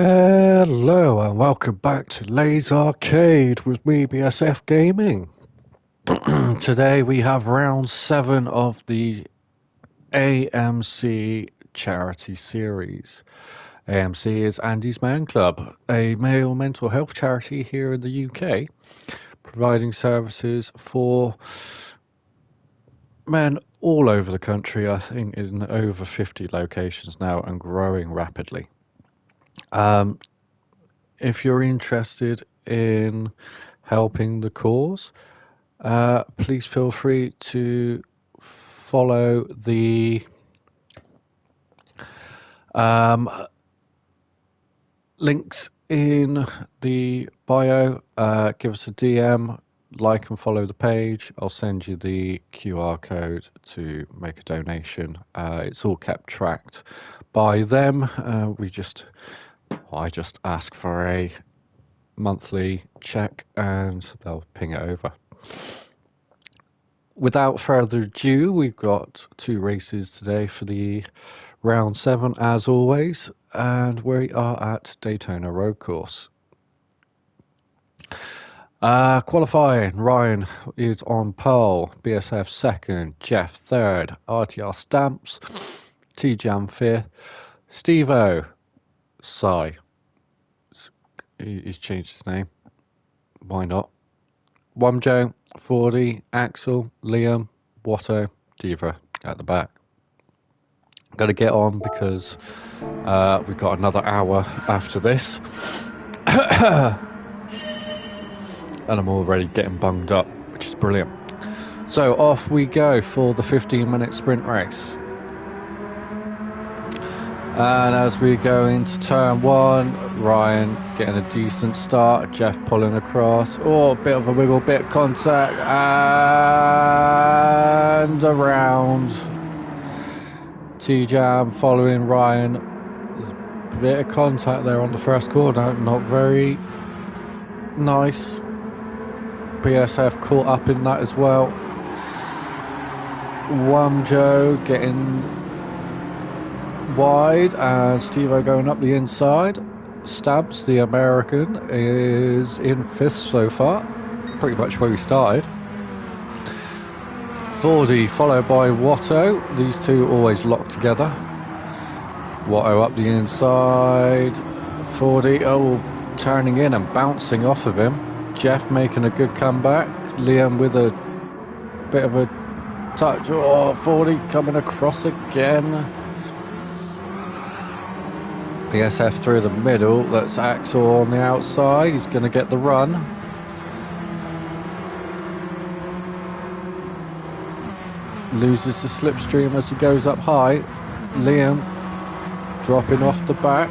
Hello and welcome back to LazArcade with me, BSF Gaming. Today we have round 7 of the AMC Charity series. AMC is Andy's Man Club, a male mental health charity here in the UK, providing services for men all over the country. I think in over 50 locations now and growing rapidly. Um, if you're interested in helping the cause, please feel free to follow the um, links in the bio. Give us a DM, like and follow the page. I'll send you the QR code to make a donation. It's all kept tracked by them. I just ask for a monthly check and they'll ping it over. Without further ado, we've got 2 races today for the round 7 as always, and we are at Daytona Road Course. Qualifying, Ryan is on pole, BSF second, Jeff third, RTR Stamps, T-Jam fifth, Steve-O, he's changed his name, why not? Wamjo, Fordy, Axel, Liam, Watto, Diva at the back. Got to get on because we've got another hour after this. And I'm already getting bunged up, which is brilliant. So off we go for the 15-minute sprint race. And as we go into turn 1, Ryan getting a decent start, Jeff pulling across. Oh, a bit of a wiggle, bit of contact, and around. T-Jam following Ryan. There's a bit of contact there on the first corner, not very nice. BSF caught up in that as well. Wamjo getting wide and Steve-O going up the inside. Stabs, the American, is in 5th so far, pretty much where we started. Fordy followed by Watto, these two always locked together. Watto up the inside, Fordy, turning in and bouncing off of him. Jeff making a good comeback, Liam with a bit of a touch, Fordy coming across again. BSF through the middle, that's Axel on the outside, he's going to get the run. Loses the slipstream as he goes up high. Liam dropping off the back.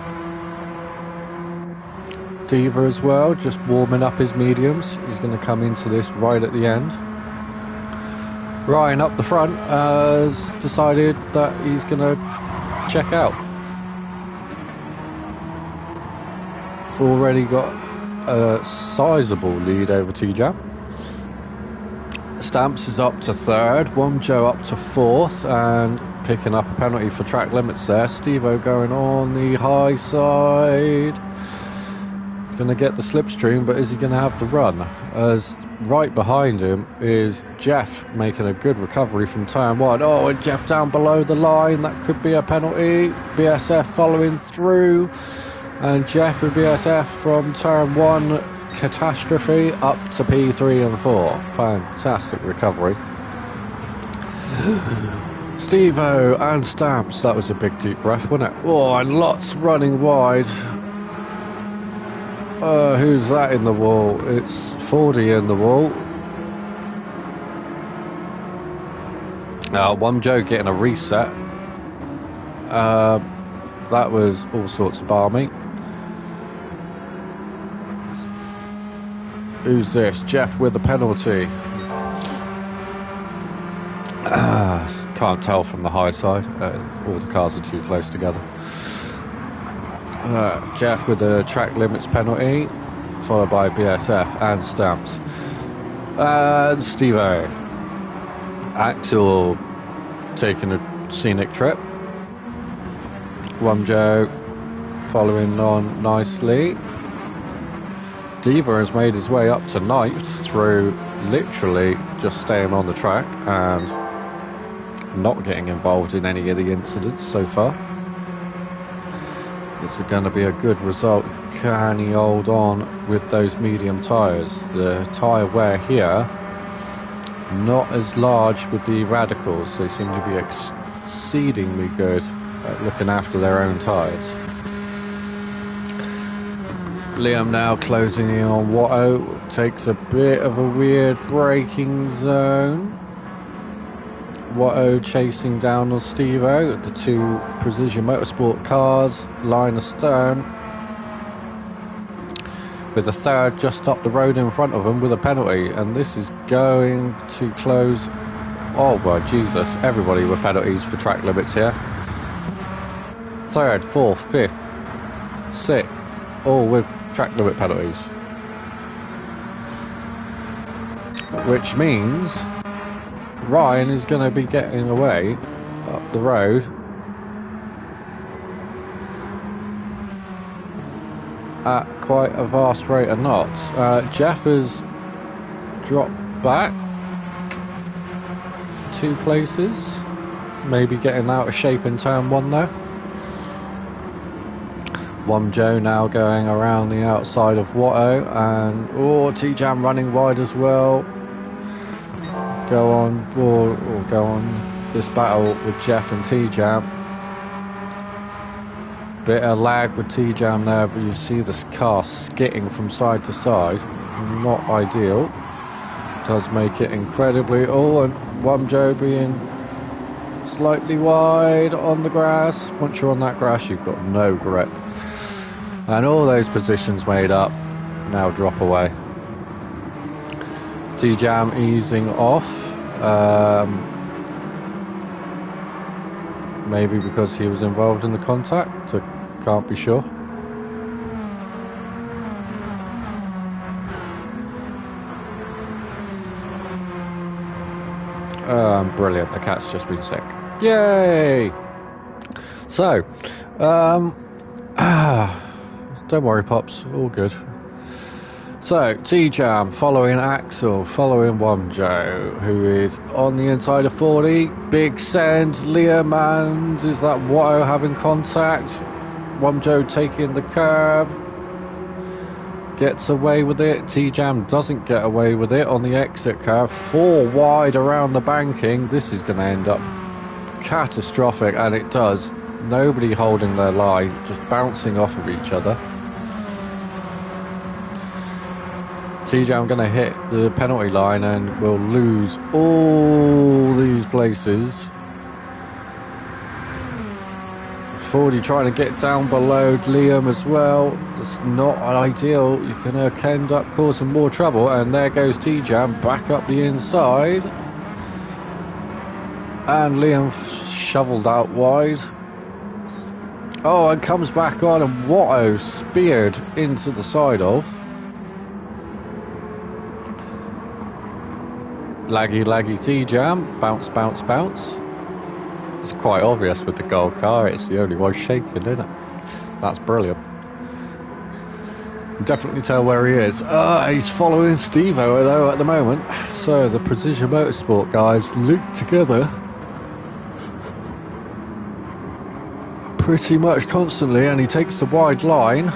Diva as well, just warming up his mediums. He's going to come into this right at the end. Ryan up the front has decided that he's going to check out. Already got a sizable lead over T-Jam. Stamps is up to 3rd, Wamjo up to 4th and picking up a penalty for track limits there. Steve-O going on the high side. He's going to get the slipstream, but is he going to have the run? As right behind him is Jeff making a good recovery from turn 1. And Jeff down below the line, that could be a penalty. BSF following through. And Jeff with BSF from turn 1, catastrophe, up to P3 and 4. Fantastic recovery. Steve-O and Stamps, that was a big deep breath, wasn't it? And lots running wide. Who's that in the wall? It's Fordy in the wall. Wamjo getting a reset. That was all sorts of balmy. Who's this? Jeff with the penalty. Can't tell from the high side. All the cars are too close together. Jeff with the track limits penalty, followed by BSF and Stamps. And Steve-O. Axel taking a scenic trip. Wamjo following on nicely. Diva has made his way up to ninth through literally just staying on the track and not getting involved in any of the incidents so far. It's going to be a good result. Can he hold on with those medium tyres? The tyre wear here, not as large with the Radicals. They seem to be exceedingly good at looking after their own tyres. Liam now closing in on Watto. Takes a bit of a weird braking zone. Watto chasing down on Steve-O. The two Precision Motorsport cars line astern, with a third just up the road in front of them with a penalty, and this is going to close. Oh my Jesus, everybody with penalties for track limits here. Third, fourth, fifth, sixth, all with track limit penalties, which means Ryan is going to be getting away up the road at quite a vast rate of knots. Jeff has dropped back 2 places, maybe getting out of shape in turn 1 though. Joe now going around the outside of Watto, and T-Jam running wide as well. Go on board, or go on this battle with Jeff and T-Jam. Bit of lag with T-Jam there, but you see this car skitting from side to side. Not ideal. Does make it incredibly. And Joe being slightly wide on the grass. Once you're on that grass, you've got no grip. And all those positions made up now drop away. T-Jam easing off. Maybe because he was involved in the contact. I can't be sure. Brilliant. The cat's just been sick. Yay! So, don't worry, Pops. All good. So, T-Jam following Axel, following Joe, who is on the inside of 40. Big send, Liam, and is that Watto having contact? Joe taking the curb. Gets away with it. T-Jam doesn't get away with it on the exit curve. 4 wide around the banking. This is going to end up catastrophic, and it does. Nobody holding their line, just bouncing off of each other. T-Jam going to hit the penalty line and will lose all these places. 40 trying to get down below Liam as well. It's not ideal. You can end up causing more trouble, and there goes T-Jam back up the inside. And Liam shoveled out wide. Oh, and comes back on, and Watto speared into the side of. Laggy T-Jam, bounce. It's quite obvious with the gold car, it's the only one shaking, isn't it? That's brilliant. Definitely tell where he is. He's following Steve-O though at the moment. So the Precision Motorsport guys linked together pretty much constantly, and he takes the wide line.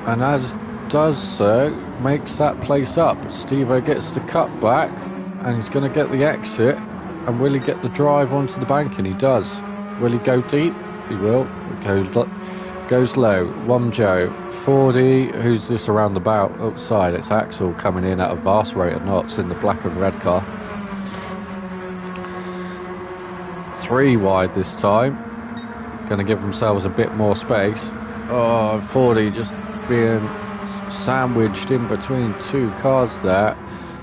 And as does so, makes that place up. Steve-O gets the cut back, and he's going to get the exit. And will he get the drive onto the bank? And he does. Will he go deep? He will. Goes low. Joe. 40. Who's this around the outside? It's Axel coming in at a vast rate of knots in the black and red car. 3 wide this time. Going to give themselves a bit more space. 40 just being sandwiched in between 2 cars there.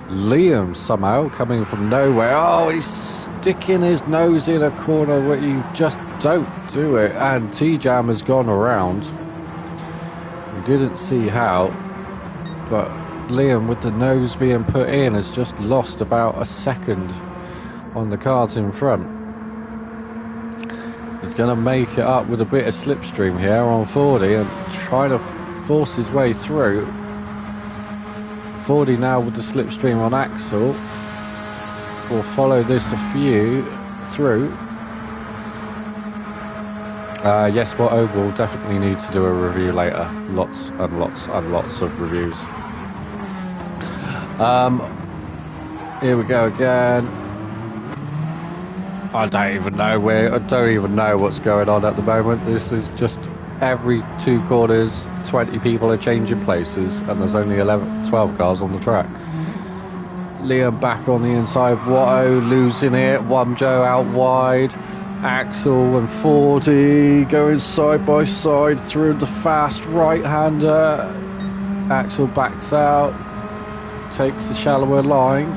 Liam somehow coming from nowhere. He's sticking his nose in a corner where you just don't do it. And T-Jam has gone around. We didn't see how, but Liam, with the nose being put in, has just lost about a second on the cars in front. He's going to make it up with a bit of slipstream here on 40 and try to force his way through. 40 now with the slipstream on Axel. We'll follow this a few through. Yes, what I will definitely need to do a review later. Lots and lots and lots of reviews. Here we go again. I don't even know what's going on at the moment. This is just every 2 corners, 20 people are changing places, and there's only 12 cars on the track. Liam back on the inside, Watto losing it, Wumjo out wide, Axel and 40 going side by side through the fast right-hander. Axel backs out, takes the shallower line,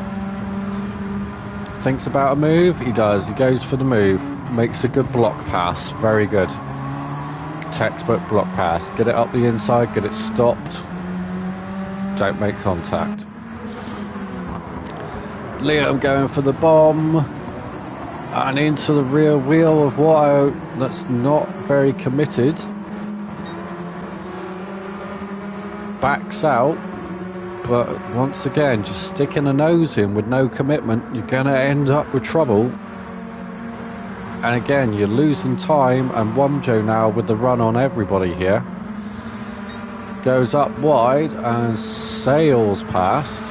thinks about a move, he does, he goes for the move, makes a good block pass, very good. Textbook block pass, get it up the inside, get it stopped, don't make contact. Liam going for the bomb and into the rear wheel of Watto, that's not very committed. Backs out, but once again just sticking a nose in with no commitment, you're going to end up with trouble. And again, you're losing time, and Wumjo now with the run on everybody here. Goes up wide and sails past.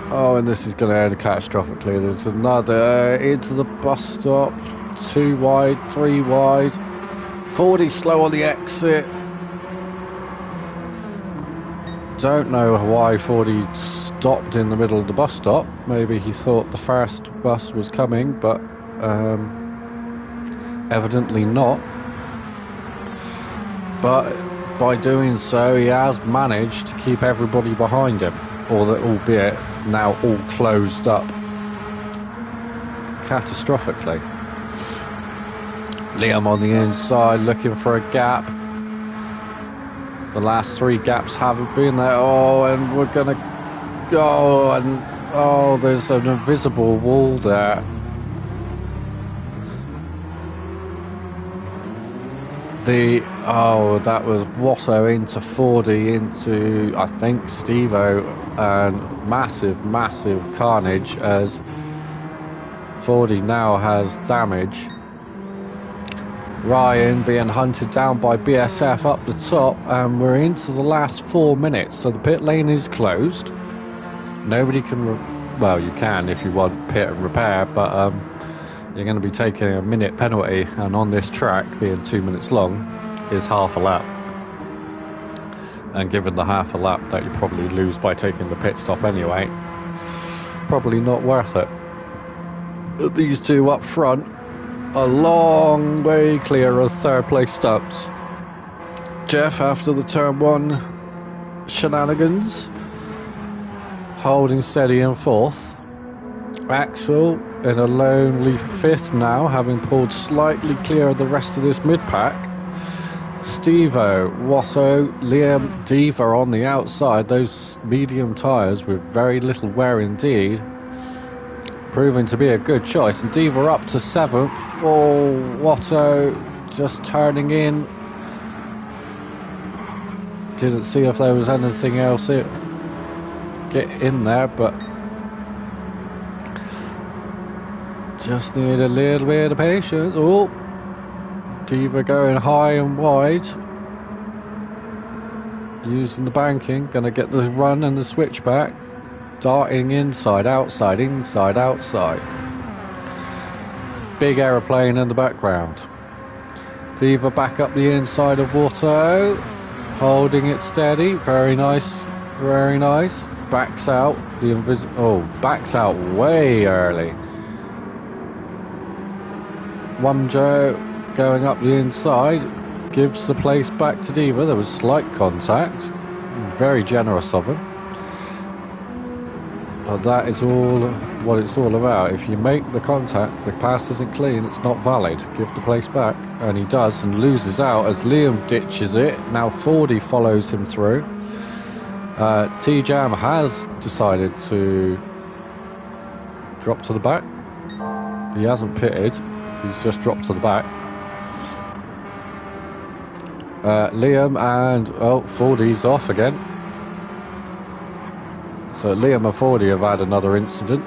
Oh, and this is going to end catastrophically. There's another into the bus stop. 2 wide, 3 wide. 40 slow on the exit. Don't know why 40 stopped in the middle of the bus stop. Maybe he thought the first bus was coming, but evidently not. But by doing so, he has managed to keep everybody behind him, albeit now all closed up catastrophically. Liam on the inside looking for a gap. The last 3 gaps haven't been there. Oh, and we're gonna go, and oh, there's an invisible wall there. That was Watto into 40 into, I think, Stevo, and massive carnage as 40 now has damage. Ryan being hunted down by BSF up the top, and we're into the last 4 minutes, so the pit lane is closed. Nobody can, well, you can if you want pit and repair, but you're going to be taking a minute penalty, and on this track, being 2 minutes long, is half a lap. And given the half a lap that you probably lose by taking the pit stop anyway, probably not worth it. These two up front, a long way clear of 3rd place stumps. Jeff, after the turn 1 shenanigans, holding steady in 4th. Axel in a lonely 5th now, having pulled slightly clear of the rest of this mid-pack. Stevo, Watto, Liam, Diva on the outside, those medium tyres with very little wear indeed, proving to be a good choice. And Diva up to 7th. Oh, Watto just turning in. Didn't see if there was anything else get in there, but just need a little bit of patience. Oh, Diva going high and wide, using the banking, gonna get the run and the switchback, darting inside, outside, inside, outside. Big aeroplane in the background. Diva back up the inside of Watto, holding it steady, very nice, very nice. Backs out, backs out way early. Wumjo going up the inside, gives the place back to Diva. There was slight contact, very generous of him. But that is all what it's all about. If you make the contact, the pass isn't clean, it's not valid. Give the place back. And he does, and loses out as Liam ditches it. Now 40 follows him through. T-Jam has decided to drop to the back. He hasn't pitted. He's just dropped to the back. Liam and, oh, Fordy's off again. So Liam and Fordy have had another incident.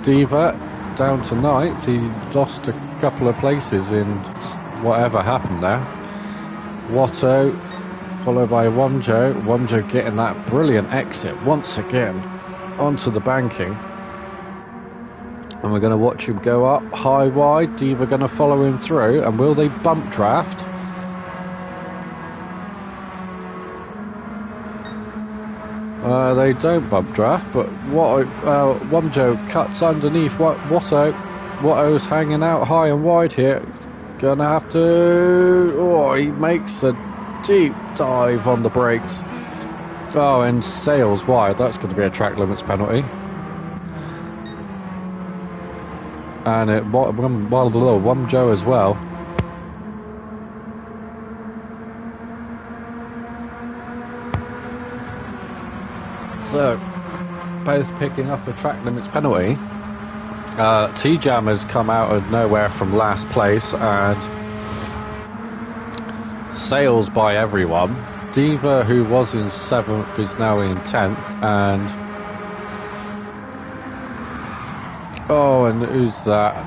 Diva down to ninth. He lost a couple of places in whatever happened there. Watto followed by Womjo. Womjo getting that brilliant exit once again onto the banking. And we're going to watch him go up high wide. Diva going to follow him through. And will they bump draft? They don't bump draft, but Womjo cuts underneath Watto. Watto's hanging out high and wide here. He's going to have to... Oh, he makes a deep dive on the brakes. Oh, and sails wide. That's going to be a track limits penalty. And Womjo as well. So, both picking up a track limits penalty. T-Jam has come out of nowhere from last place and sails by everyone. Diva, who was in 7th, is now in 10th, and oh, and who's that?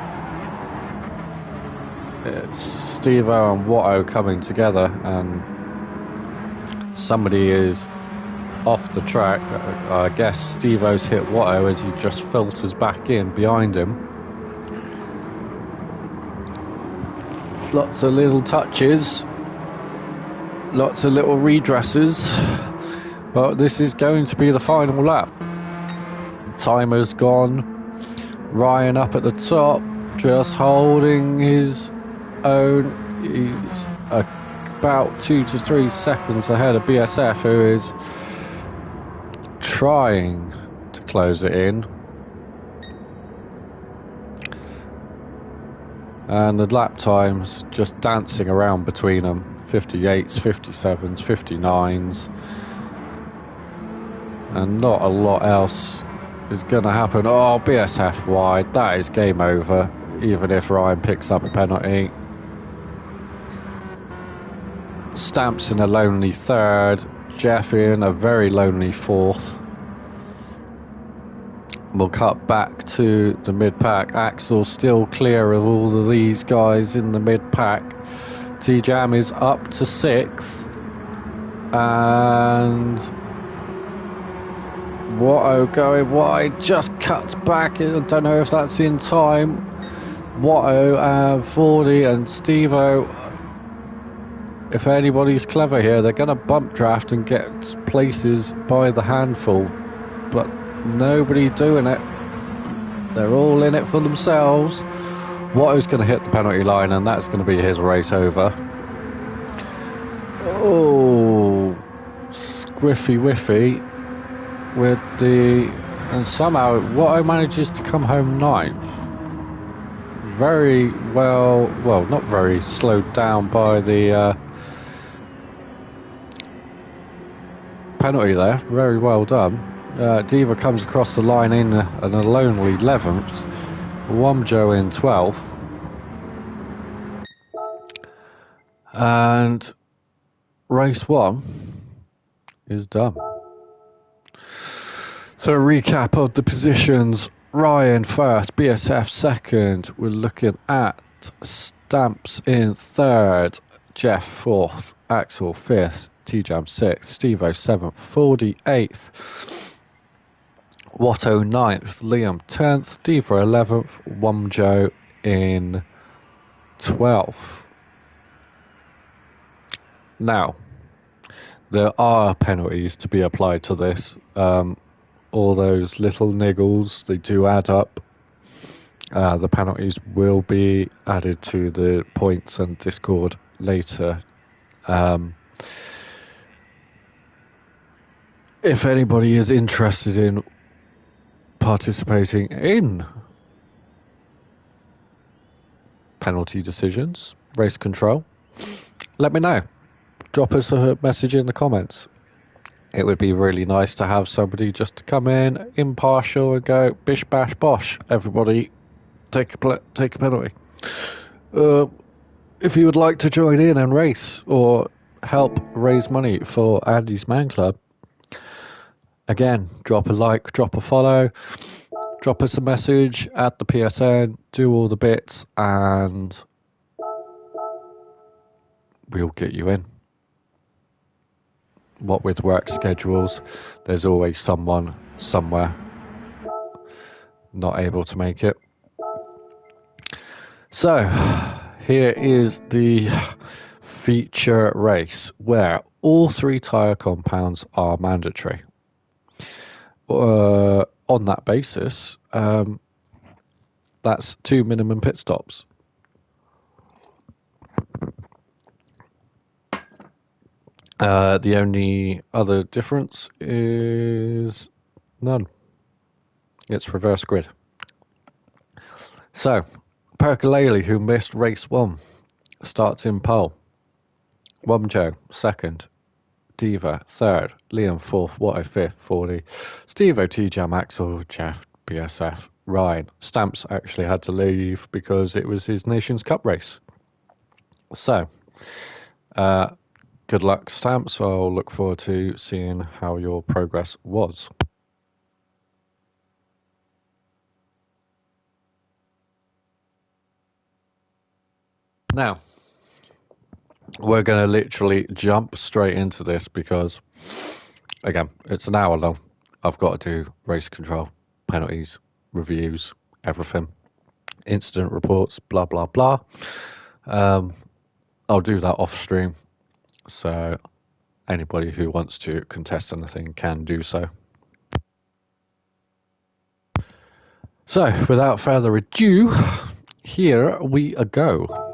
It's Steve-O and Watto coming together, and somebody is off the track. I guess Steve-O's hit Watto as he just filters back in behind him. Lots of little touches, lots of little redresses, but this is going to be the final lap. Timer's gone. Ryan up at the top, just holding his own. He's about 2 to 3 seconds ahead of BSF, who is trying to close it in. And the lap times just dancing around between them. 58s, 57s, 59s. And not a lot else is going to happen. Oh, BSF wide. That is game over, even if Ryan picks up a penalty. Stamps in a lonely third. Jeff in a very lonely fourth. We'll cut back to the mid-pack. Axel still clear of all of these guys in the mid-pack. T-Jam is up to 6th. And Watto going wide, just cuts back. I don't know if that's in time. Watto and Fordy and Steve-O, if anybody's clever here, they're going to bump draft and get places by the handful. But nobody doing it. They're all in it for themselves. Watto's going to hit the penalty line, and that's going to be his race over. Oh, squiffy whiffy with the... And somehow Watto manages to come home 9th. Very well, not very slowed down by the penalty there. Very well done. Diva comes across the line in a lonely 11th. Womjo in 12th. And race 1 is done. So a recap of the positions. Ryan first, BSF second. We're looking at Stamps in 3rd, Jeff 4th, Axel 5th, T-Jam 6th, Steve-O 7th, Fordy 8th, Watto 9th, Liam 10th, Diva 11th, Womjo in 12th. Now, there are penalties to be applied to this. All those little niggles, they do add up. The penalties will be added to the points and Discord later. If anybody is interested in participating in penalty decisions, race control, let me know. Drop us a message in the comments. It would be really nice to have somebody just to come in impartial and go bish bash bosh, everybody take a penalty. If you would like to join in and race or help raise money for Andy's Man Club, again, drop a like, drop a follow, drop us a message at the PSN, do all the bits, and we'll get you in. What with work schedules, there's always someone somewhere not able to make it. So, here is the feature race where all 3 tyre compounds are mandatory. On that basis, that's 2 minimum pit stops. The only other difference is none. It's reverse grid. So, Percolele, who missed race 1, starts in pole. Womjo, second. Diva, third. Liam, fourth. Watto, fifth. 40. Steve-O, T-Jam, Axel, Jeff, BSF, Ryan. Stamps actually had to leave because it was his Nations Cup race. So, good luck, Stamps. I'll look forward to seeing how your progress was. Now, we're going to literally jump straight into this because, again, it's an hour long. I've got to do race control, penalties, reviews, everything, incident reports, blah, blah, blah. I'll do that off stream. So anybody who wants to contest anything can do so. So without further ado, here we go.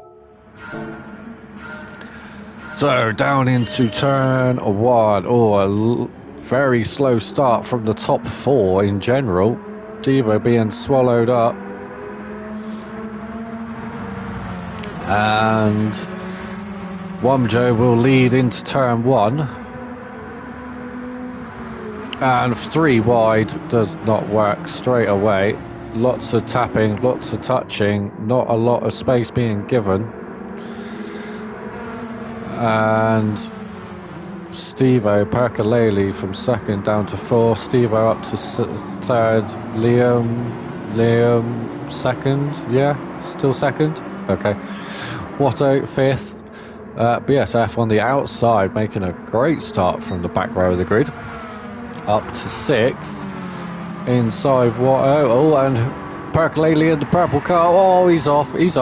So down into turn 1. Oh, a very slow start from the top 4 in general. Devo being swallowed up. And Womjo will lead into turn 1. And 3 wide does not work straight away. Lots of tapping, lots of touching, not a lot of space being given. And Steve-O, Percolele from second down to 4. Steve-O up to third. Liam second. Yeah, still second. Okay. Watto fifth. BSF on the outside, making a great start from the back row of the grid. Up to 6th. Inside Watto. Oh, and Percolele in the purple car. Oh, he's off. He's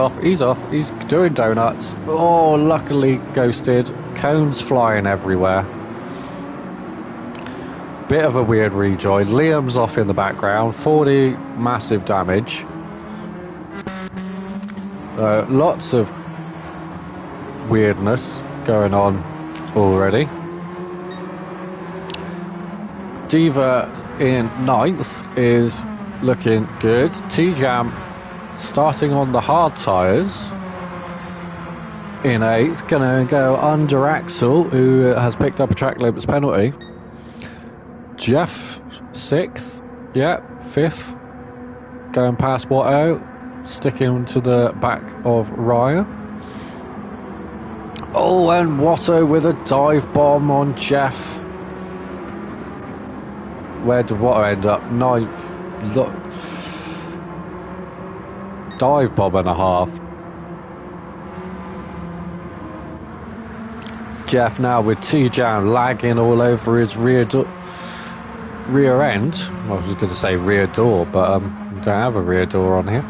doing donuts. Oh, luckily ghosted. Cones flying everywhere. Bit of a weird rejoin. Liam's off in the background. 40 massive damage. Lots of weirdness going on already. Diva in 9th is looking good. T-Jam starting on the hard tyres in 8th, gonna go under Axel, who has picked up a track limits penalty. Jeff 6th, yeah, 5th, going past Watto, sticking to the back of Ryan. Oh, and Watto with a dive bomb on Jeff. Where did Watto end up? 9th. Look, dive bomb and a half. Jeff now with T-Jam lagging all over his rear end. I was going to say rear door, but we don't have a rear door on here.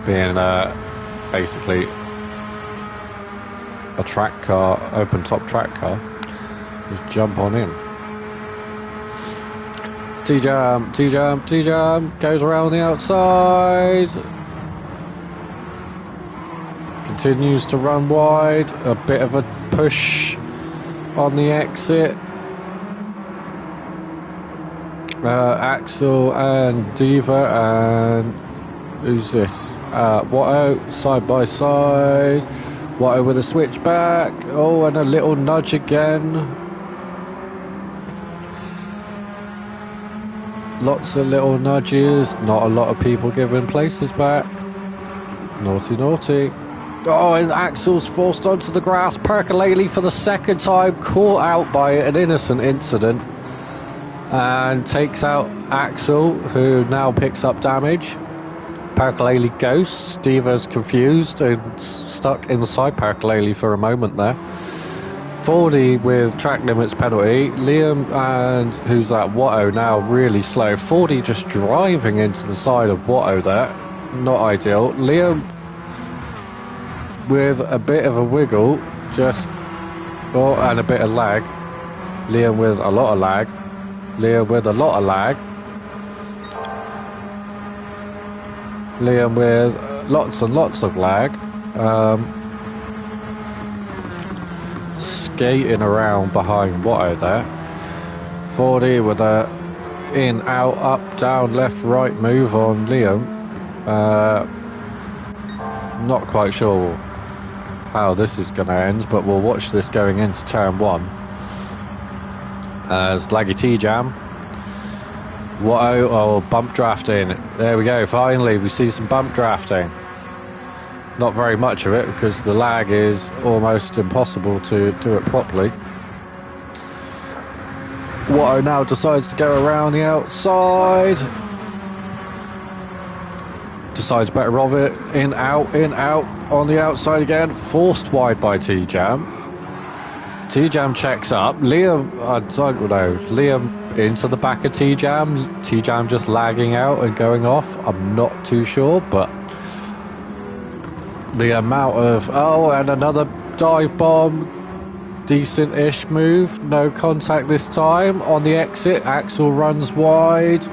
Being basically a track car, open top track car. Just jump on in. T-Jam goes around the outside. Continues to run wide. A bit of a push on the exit. Axel and Diva and who's this? Watto side by side. Watto with a switchback. Oh, and a little nudge again. Lots of little nudges, not a lot of people giving places back. Naughty, naughty. Oh, and Axel's forced onto the grass. Percolele for the second time, caught out by an innocent incident. And takes out Axel, who now picks up damage. Percolele ghosts. Steve's confused and stuck inside Percolele for a moment there. 40 with track limits penalty. Liam and who's that? Watto now really slow. 40 just driving into the side of Watto there. Not ideal. Liam with a bit of a wiggle, just and a bit of lag. Liam with a lot of lag. Liam with a lot of lag. Liam with lots and lots of lag. Skating around behind Watto there. 40 with a in, out, up, down, left, right move on Liam. Not quite sure how this is going to end, but we'll watch this going into turn 1. As Laggy T-Jam. Watto, oh, bump drafting. There we go, finally we see some bump drafting. Not very much of it because the lag is almost impossible to do it properly. Watto now decides to go around the outside. Decides better of it. In, out, on the outside again. Forced wide by T-Jam. T-Jam checks up. Liam, I don't know. Liam into the back of T-Jam. T-Jam just lagging out and going off. I'm not too sure, but the amount of... Oh, and another dive bomb. Decent-ish move. No contact this time. On the exit, Axel runs wide.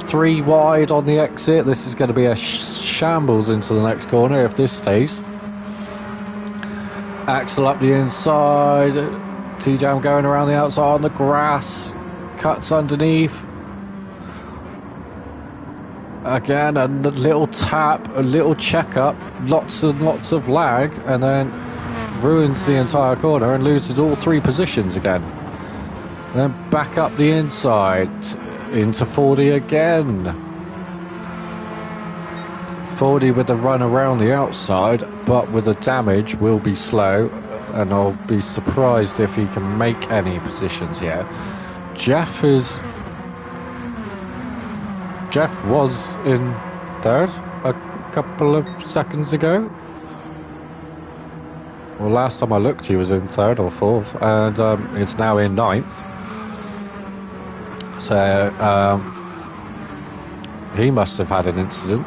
3 wide on the exit. This is going to be a shambles into the next corner if this stays. Axel up the inside. T-Jam going around the outside on the grass. Cuts underneath. Again, a little tap, a little check-up, lots and lots of lag, and then ruins the entire corner and loses all 3 positions again. And then back up the inside, into 40 again. 40 with the run around the outside, but with the damage will be slow, and I'll be surprised if he can make any positions yet. Jeff was in third a couple of seconds ago. Well, last time I looked he was in third or fourth, and it's now in 9th. So he must have had an incident.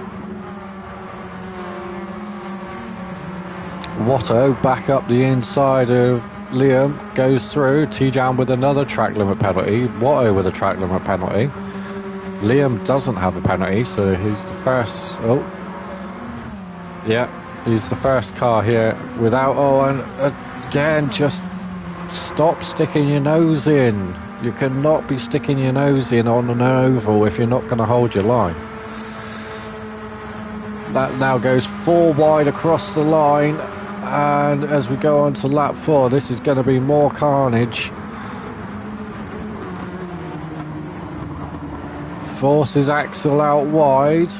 Watto back up the inside of Liam, goes through. T-Jam with another track limit penalty. Watto with a track limit penalty. Liam doesn't have a penalty, so he's the first. Oh, yeah, he's the first car here without. Oh, and again, just stop sticking your nose in. You cannot be sticking your nose in on an oval if you're not going to hold your line. That now goes 4 wide across the line, and as we go on to lap 4, this is going to be more carnage. Forces Axel out wide.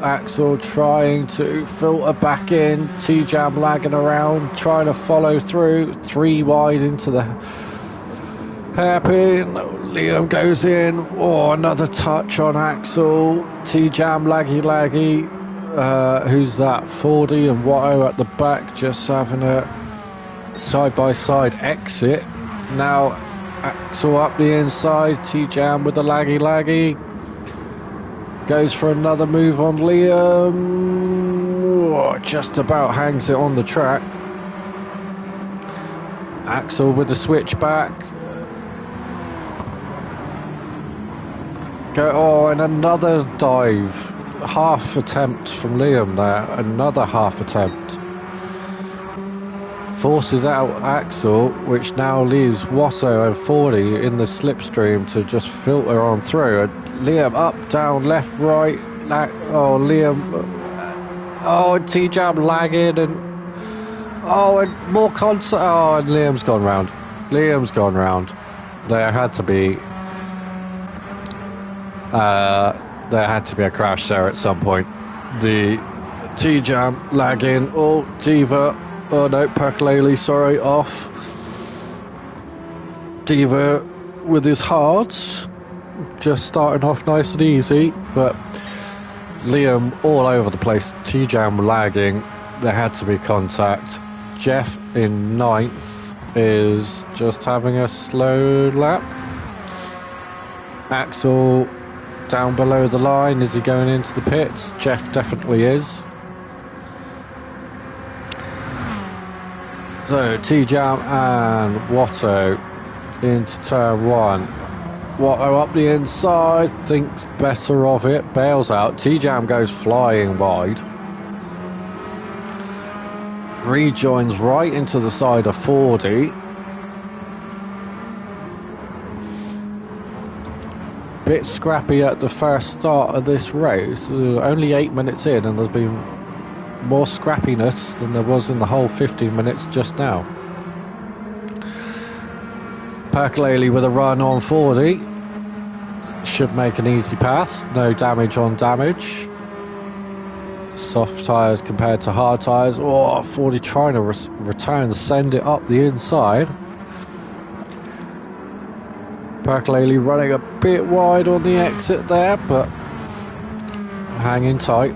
Axel trying to filter back in. T-Jam lagging around, trying to follow through. 3 wide into the hairpin. Liam goes in. Oh, another touch on Axel. T-Jam laggy. Who's that? 40 and Watto at the back, just having a side-by-side exit. Now Axel up the inside. T-Jam with the laggy. Goes for another move on Liam. Oh, just about hangs it on the track. Axel with the switchback. And another dive. Half attempt from Liam there. Another half attempt. Forces out Axel, which now leaves Watto and 40 in the slipstream to just filter on through. And Liam up, down, left, right. Liam. And T-Jam lagging. And more contact. And Liam's gone round. There had to be There had to be a crash there at some point. The T-Jam lagging. Oh, Diva. Oh no, Percolele, sorry, off. Diva with his hards. Just starting off nice and easy, but Liam all over the place. T-Jam lagging. There had to be contact. Jeff in 9th is just having a slow lap. Axel down below the line. Is he going into the pits? Jeff definitely is. So T-Jam and Watto into turn 1. Watto up the inside, thinks better of it, bails out. T-Jam goes flying wide. Rejoins right into the side of 40. Bit scrappy at the first start of this race. Only 8 minutes in, and there's been more scrappiness than there was in the whole 15 minutes just now. Percolele with a run on 40. Should make an easy pass. No damage on damage. Soft tyres compared to hard tyres. Oh, 40 trying to return, send it up the inside. Percolele running a bit wide on the exit there, but hanging tight.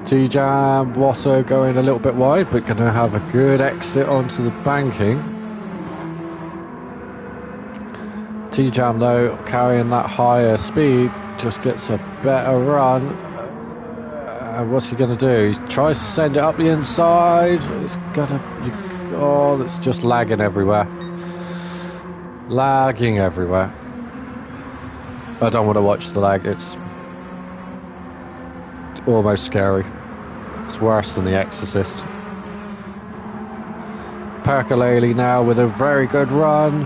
T-Jam, Watto going a little bit wide, but going to have a good exit onto the banking. T-Jam though, carrying that higher speed, just gets a better run. What's he going to do? He tries to send it up the inside. It's it's just lagging everywhere. Lagging everywhere. I don't want to watch the lag. It's almost scary. It's worse than The Exorcist. Percolele now with a very good run.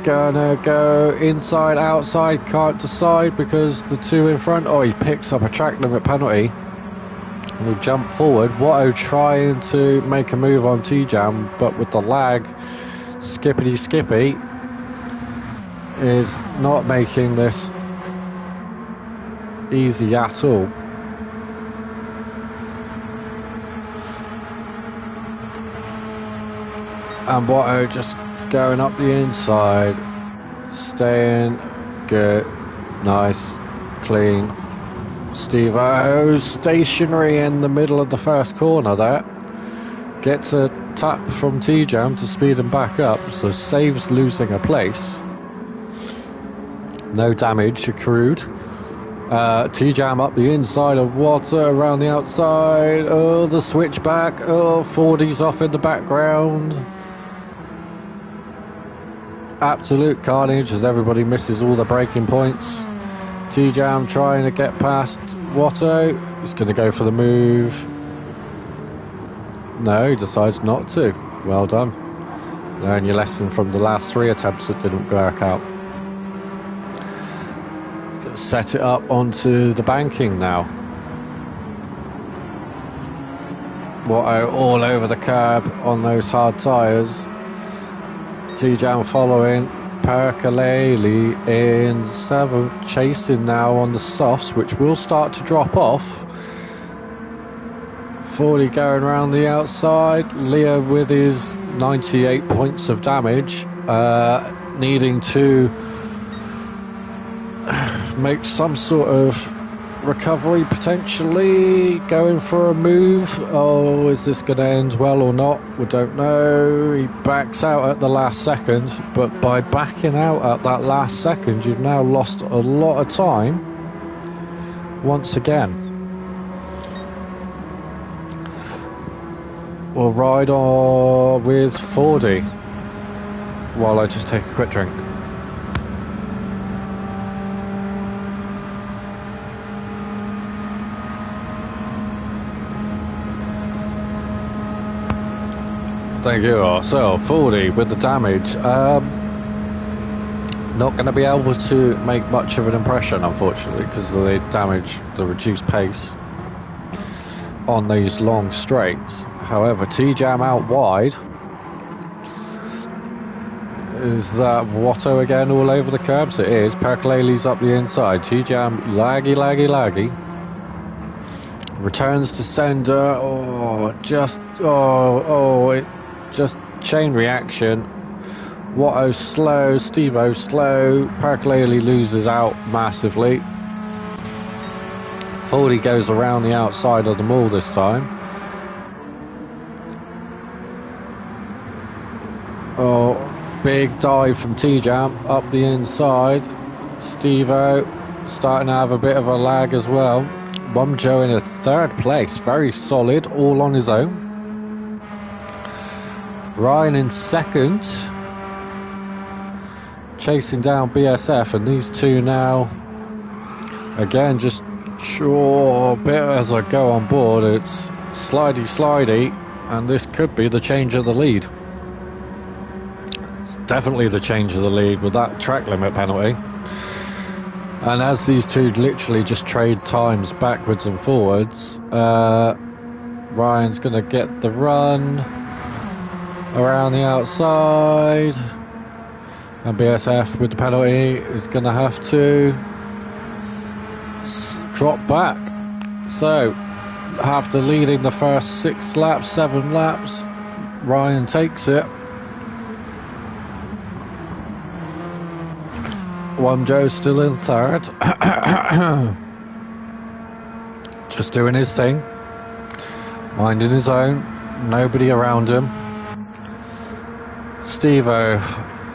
Gonna go inside, outside, can't decide because the two in front. Oh, he picks up a track limit penalty. And he jump forward. Watto trying to make a move on T-Jam, but with the lag, Skippy is not making this easy at all. And Watto just going up the inside, staying good, nice, clean. Steve-O stationary in the middle of the first corner there. Gets a tap from T-Jam to speed him back up, so saves losing a place. No damage accrued. T-Jam up the inside of Watto, around the outside. Oh, the switchback. Oh, 40's off in the background. Absolute carnage as everybody misses all the braking points. T-Jam trying to get past Watto. He's going to go for the move. No, he decides not to. Well done. Learn your lesson from the last 3 attempts that didn't work out. He's going to set it up onto the banking now. Watto all over the curb on those hard tyres. T-Jam following. Percolele in 7th, chasing now on the softs, which will start to drop off. 40 going around the outside. Leo with his 98 points of damage, needing to make some sort of recovery potentially, going for a move. Oh, is this going to end well or not? We don't know. He backs out at the last second, but by backing out at that last second, you've now lost a lot of time once again. We'll ride on with 40 while I just take a quick drink. Thank you. So 40 with the damage. Not going to be able to make much of an impression, unfortunately, because of the damage, the reduced pace on these long straights. However, T-Jam out wide Is that Watto again all over the curbs? It is. Percolele's up the inside. T-Jam laggy. Returns to sender. It just chain reaction. Watto slow, Steve-O slow. Percolele loses out massively. Fordy goes around the outside of the mall this time. Big dive from T-Jam up the inside. Steve-O starting to have a bit of a lag as well. Womjo in a third place, very solid, all on his own. Ryan in second, chasing down BSF, and these two now, again, just a bit as I go on board, it's slidey, and this could be the change of the lead. It's definitely the change of the lead with that track limit penalty. And as these two literally just trade times backwards and forwards, Ryan's going to get the run around the outside, and BSF with the penalty is going to have to drop back. So after leading the first 7 laps, Ryan takes it. Womjo still in third. Just doing his thing, minding his own, nobody around him. Steve-O,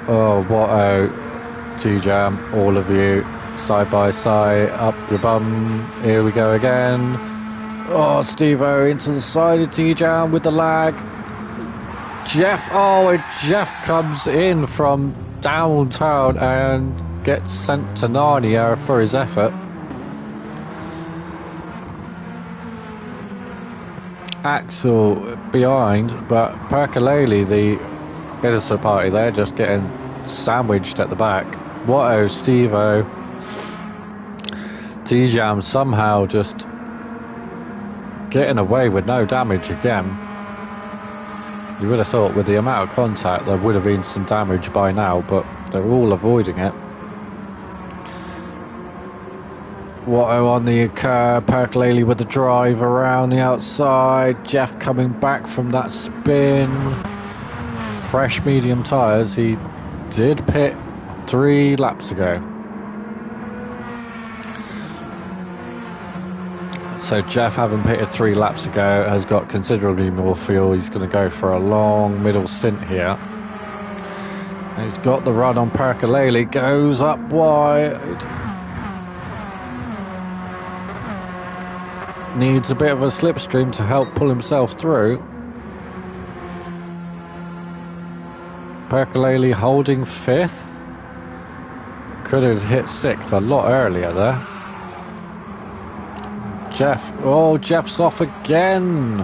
Watto, T-Jam, all of you, side by side, up your bum, here we go again. Steve-O into the side of T-Jam with the lag. Jeff comes in from downtown and gets sent to Narnia for his effort. Axel behind, but Percolele, the innocent party there, just getting sandwiched at the back. Watto, Steve-O, T-Jam somehow just getting away with no damage again. You would have thought with the amount of contact there would have been some damage by now, but they're all avoiding it. Watto on the curb, Percolele with the drive around the outside, Jeff coming back from that spin. Fresh medium tyres, he did pit 3 laps ago. So Jeff, having pitted 3 laps ago, has got considerably more fuel. He's going to go for a long middle stint here. And he's got the run on Percolele, goes up wide. Needs a bit of a slipstream to help pull himself through. Percolele holding 5th. Could have hit 6th a lot earlier there. Jeff's off again.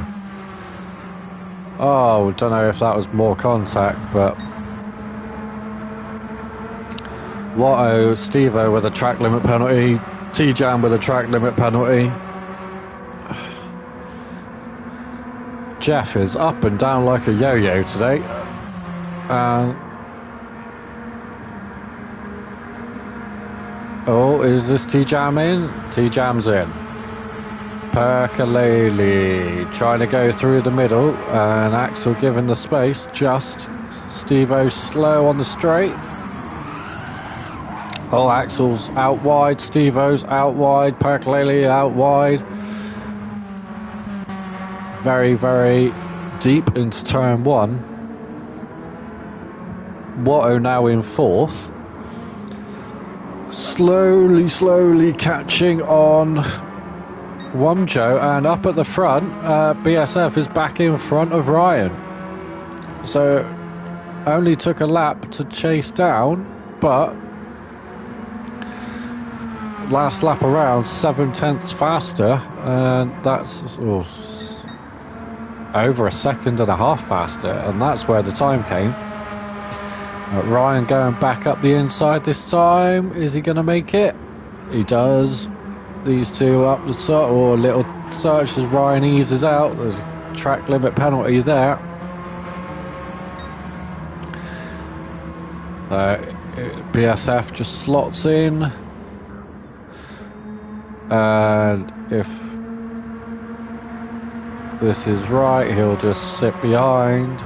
Don't know if that was more contact, but Watto, Steve-O with a track limit penalty, T-Jam with a track limit penalty. Jeff is up and down like a yo-yo today. Is this T-Jam in? T-Jam's in. Percolele trying to go through the middle, and Axel giving the space. Just Steve-O slow on the straight. Axel's out wide, Steve-O's out wide, Percolele out wide. Very, very deep into turn 1. Watto now in 4th. Slowly catching on Womjo, and up at the front, BSF is back in front of Ryan. So only took a lap to chase down, but last lap around 7/10 faster, and that's over 1.5 seconds faster, and that's where the time came. Ryan going back up the inside this time. Is he going to make it? He does. These two up the top, or a little search as Ryan eases out. There's a track limit penalty there. BSF just slots in, and if this is right, he'll just sit behind.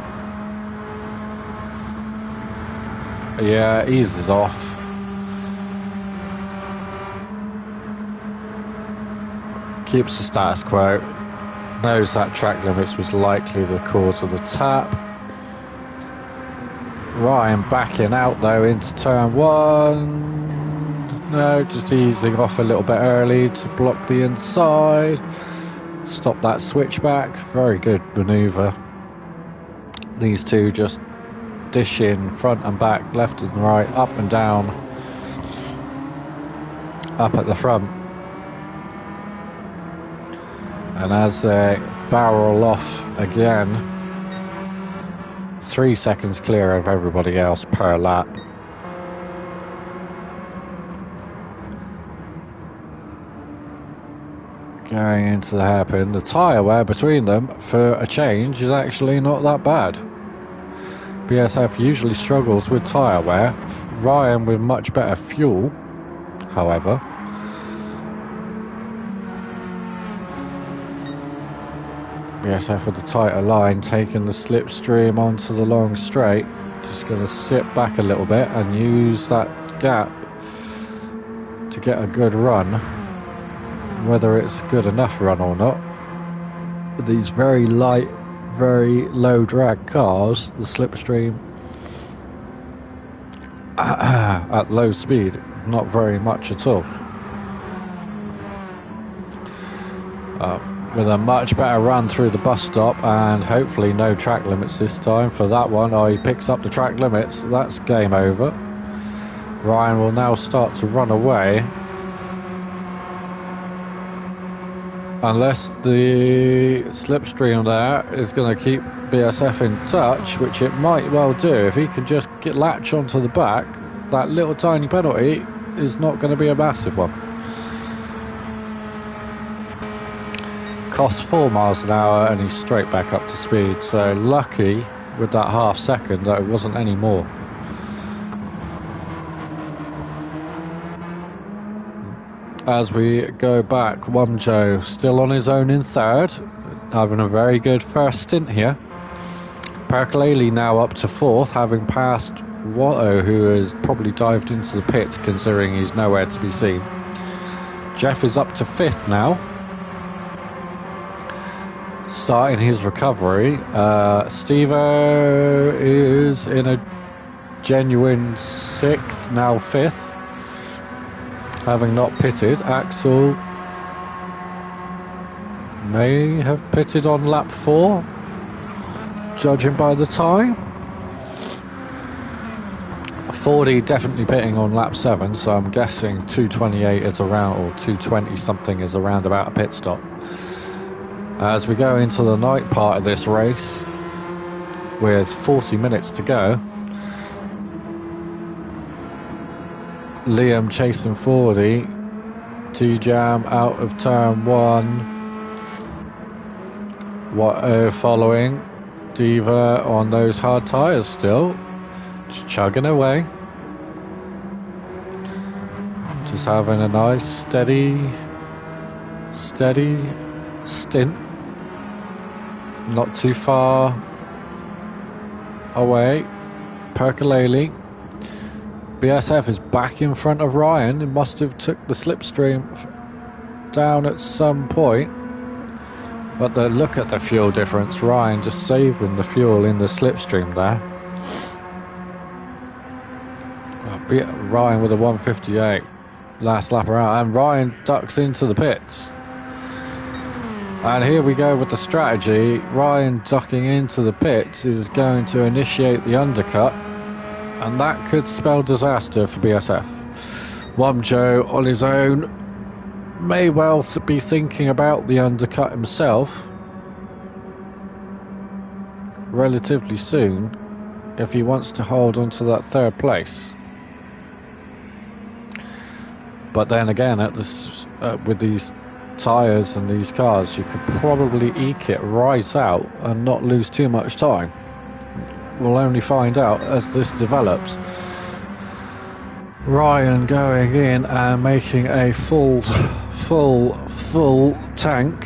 Yeah, eases off. Keeps the status quo. Knows that track limits was likely the cause of the tap. Ryan backing out though into turn one. No, just easing off a little bit early to block the inside. Stop that switchback. Very good manoeuvre. These two just dish in front and back, left and right, up and down, up at the front. And as they barrel off again, 3 seconds clear of everybody else per lap. Going into the hairpin, the tyre wear between them for a change is actually not that bad. BSF usually struggles with tyre wear. Ryan with much better fuel, however. BSF with the tighter line, taking the slipstream onto the long straight. Just going to sit back a little bit and use that gap to get a good run. Whether it's a good enough run or not. With these very light, very low drag cars, the slipstream at low speed, not very much at all. With a much better run through the bus stop and hopefully no track limits this time. For that one, he picks up the track limits. That's game over. Ryan will now start to run away. Unless the slipstream there is going to keep BSF in touch, which it might well do. If he can just latch onto the back, that little tiny penalty is not going to be a massive one. Costs 4 miles an hour and he's straight back up to speed. So lucky with that half second that it wasn't any more. As we go back, Wumjo still on his own in third, having a very good first stint here. Percolele now up to fourth, having passed Watto, who has probably dived into the pits considering he's nowhere to be seen. Jeff is up to fifth now, starting his recovery. Steve-O is in a genuine sixth, now fifth, having not pitted. Axel may have pitted on lap 4, judging by the time. Fordy definitely pitting on lap 7, so I'm guessing 2:28 is around, or 2:20 something is around about a pit stop. As we go into the night part of this race, with 40 minutes to go, Liam chasing Fordy, T-Jam out of turn 1, Watto following, Diva on those hard tyres still, just chugging away, just having a nice steady stint, not too far away. Percolele, BSF is back in front of Ryan. It must have took the slipstream down at some point, but look at the fuel difference. Ryan just saving the fuel in the slipstream there. Ryan with a 1:58 last lap around, and Ryan ducks into the pits. And here we go with the strategy. Ryan ducking into the pits is going to initiate the undercut, and that could spell disaster for BSF. Wumjo on his own may well be thinking about the undercut himself relatively soon if he wants to hold on to that third place. But then again, at this, with these tyres and these cars, you could probably eke it right out and not lose too much time. We'll only find out as this develops. Ryan going in and making a full tank.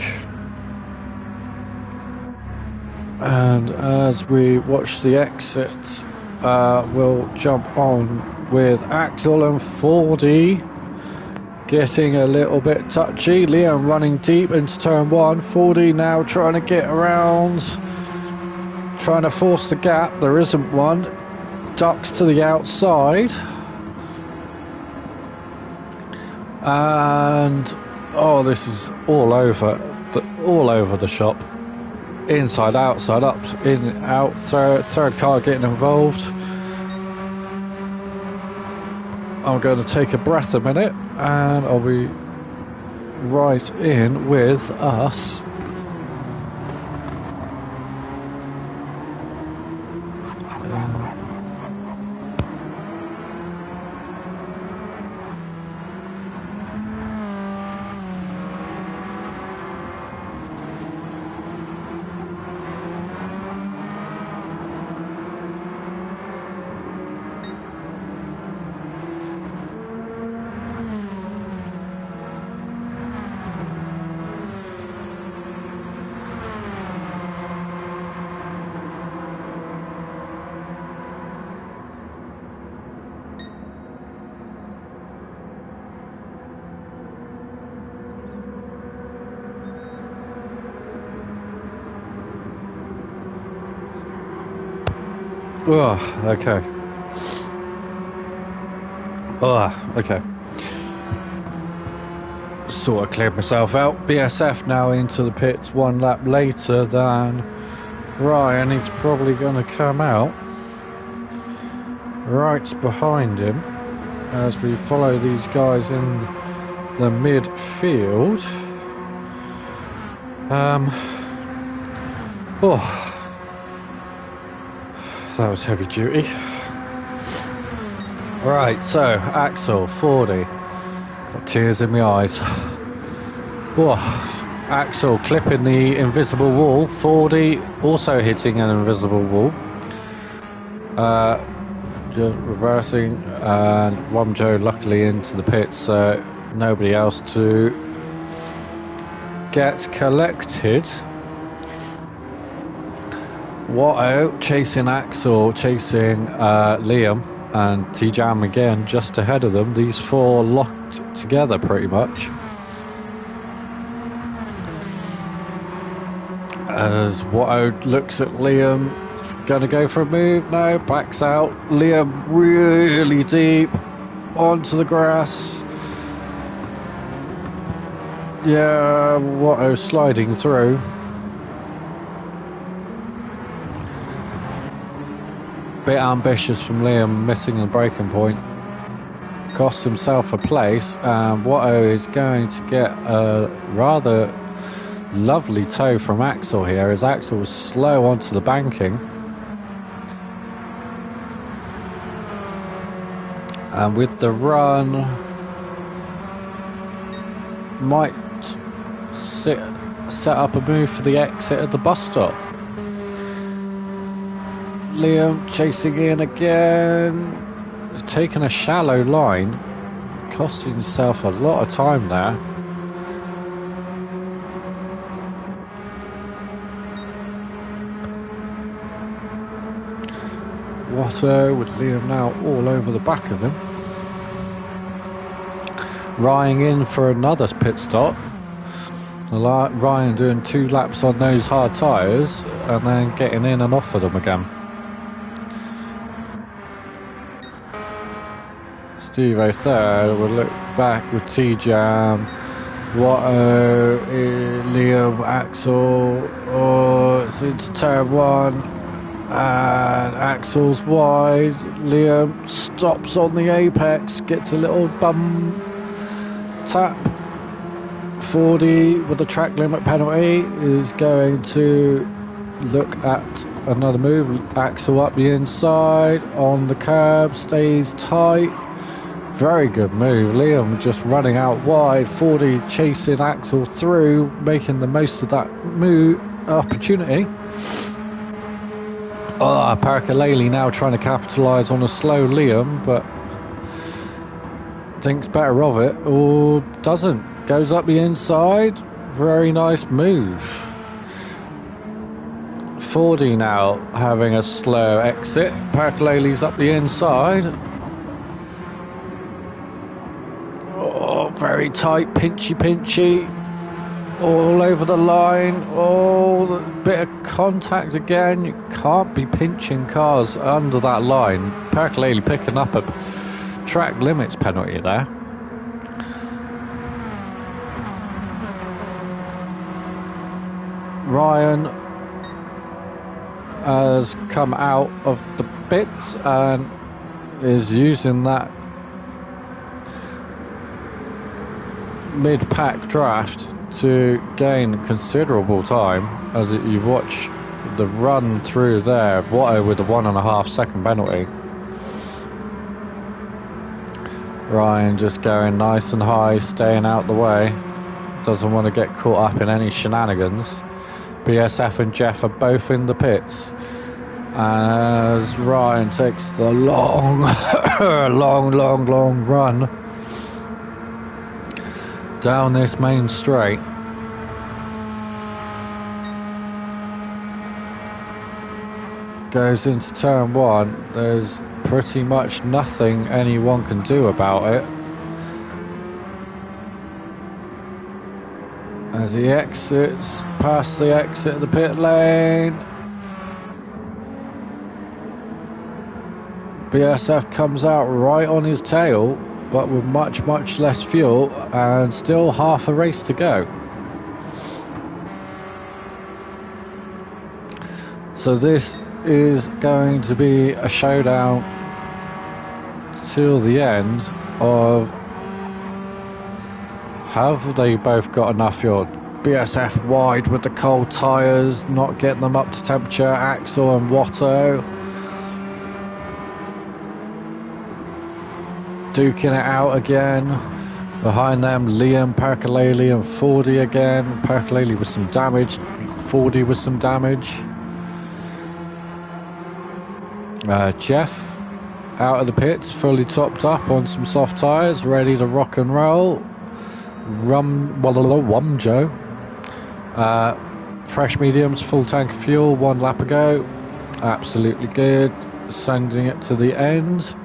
And as we watch the exit, we'll jump on with Axel and 4D getting a little bit touchy. Liam running deep into turn 1. 4D now trying to get around, trying to force the gap. There isn't one. Ducks to the outside. And oh, this is all over the shop. Inside, outside, up, in, out. Third car getting involved. I'm going to take a breath a minute, and I'll be right in with us. Oh, okay. Oh, okay. Sort of cleared myself out. BSF now into the pits 1 lap later than Ryan. He's probably going to come out right behind him as we follow these guys in the midfield. Oh. That was heavy duty. Right, so Axel, 40. Got tears in my eyes. Whoa. Axel clipping the invisible wall. 40 also hitting an invisible wall. Just reversing, and Womjo luckily into the pits, so nobody else to get collected. Watto chasing Axel, chasing Liam, and T-Jam again just ahead of them. These 4 locked together pretty much. As Watto looks at Liam, gonna go for a move, no, backs out. Liam really deep onto the grass. Yeah, Watto sliding through. Bit ambitious from Liam, missing the braking point. Cost himself a place, and Watto is going to get a rather lovely tow from Axel here, as Axel was slow onto the banking. And with the run, might set up a move for the exit at the bus stop. Liam chasing in again. He's taken a shallow line, costing himself a lot of time there. Watto with Liam now all over the back of him. Ryan in for another pit stop. Ryan doing 2 laps on those hard tyres and then getting in and off of them again. Steve-O third, we'll look back with T-Jam, Watto, Liam, Axel, it's into turn 1, and Axel's wide. Liam stops on the apex, gets a little bum tap. 40 with the track limit penalty is going to look at another move. Axel up the inside on the curb, stays tight. Very good move. Liam just running out wide. 40 chasing Axel through, making the most of that move opportunity. Parakalele now trying to capitalise on a slow Liam, but thinks better of it, or doesn't. Goes up the inside. Very nice move. 40 now having a slow exit. Percolele's up the inside. Oh, very tight, pinchy. All over the line. Oh, a bit of contact again. You can't be pinching cars under that line. Percolele picking up a track limits penalty there. Ryan has come out of the pits and is using that mid-pack draft to gain considerable time. As you watch the run through there, Watto with a 1.5 second penalty. Ryan just going nice and high, staying out the way, doesn't want to get caught up in any shenanigans. BSF and Jeff are both in the pits as Ryan takes the long long run down this main straight. Goes into turn 1. There's pretty much nothing anyone can do about it. As he exits past the exit of the pit lane, BSF comes out right on his tail, but with much less fuel and still half a race to go. So this is going to be a showdown till the end of, have they both got enough fuel? BSF wide with the cold tyres, not getting them up to temperature. Axel and Watto duking it out again. Behind them, Liam, Percolele and Fordy again. Percolele with some damage, Fordy with some damage. Jeff out of the pits, fully topped up on some soft tyres, ready to rock and roll. Wumjo. Fresh mediums, full tank of fuel, 1 lap ago. Absolutely good. Sending it to the end.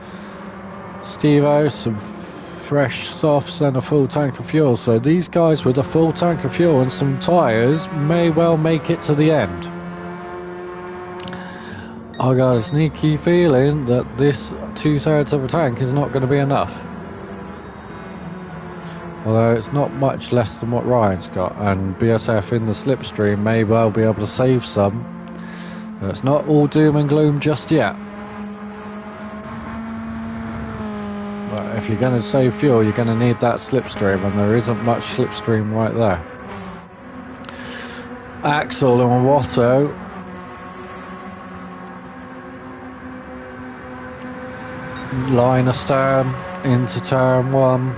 Stevo, some fresh softs and a full tank of fuel. So these guys with a full tank of fuel and some tyres may well make it to the end. I got a sneaky feeling that this 2/3 of a tank is not going to be enough. Although it's not much less than what Ryan's got, and BSF in the slipstream may well be able to save some. But it's not all doom and gloom just yet. But if you're going to save fuel, you're going to need that slipstream, and there isn't much slipstream right there. Axel and Watto line astern into turn 1.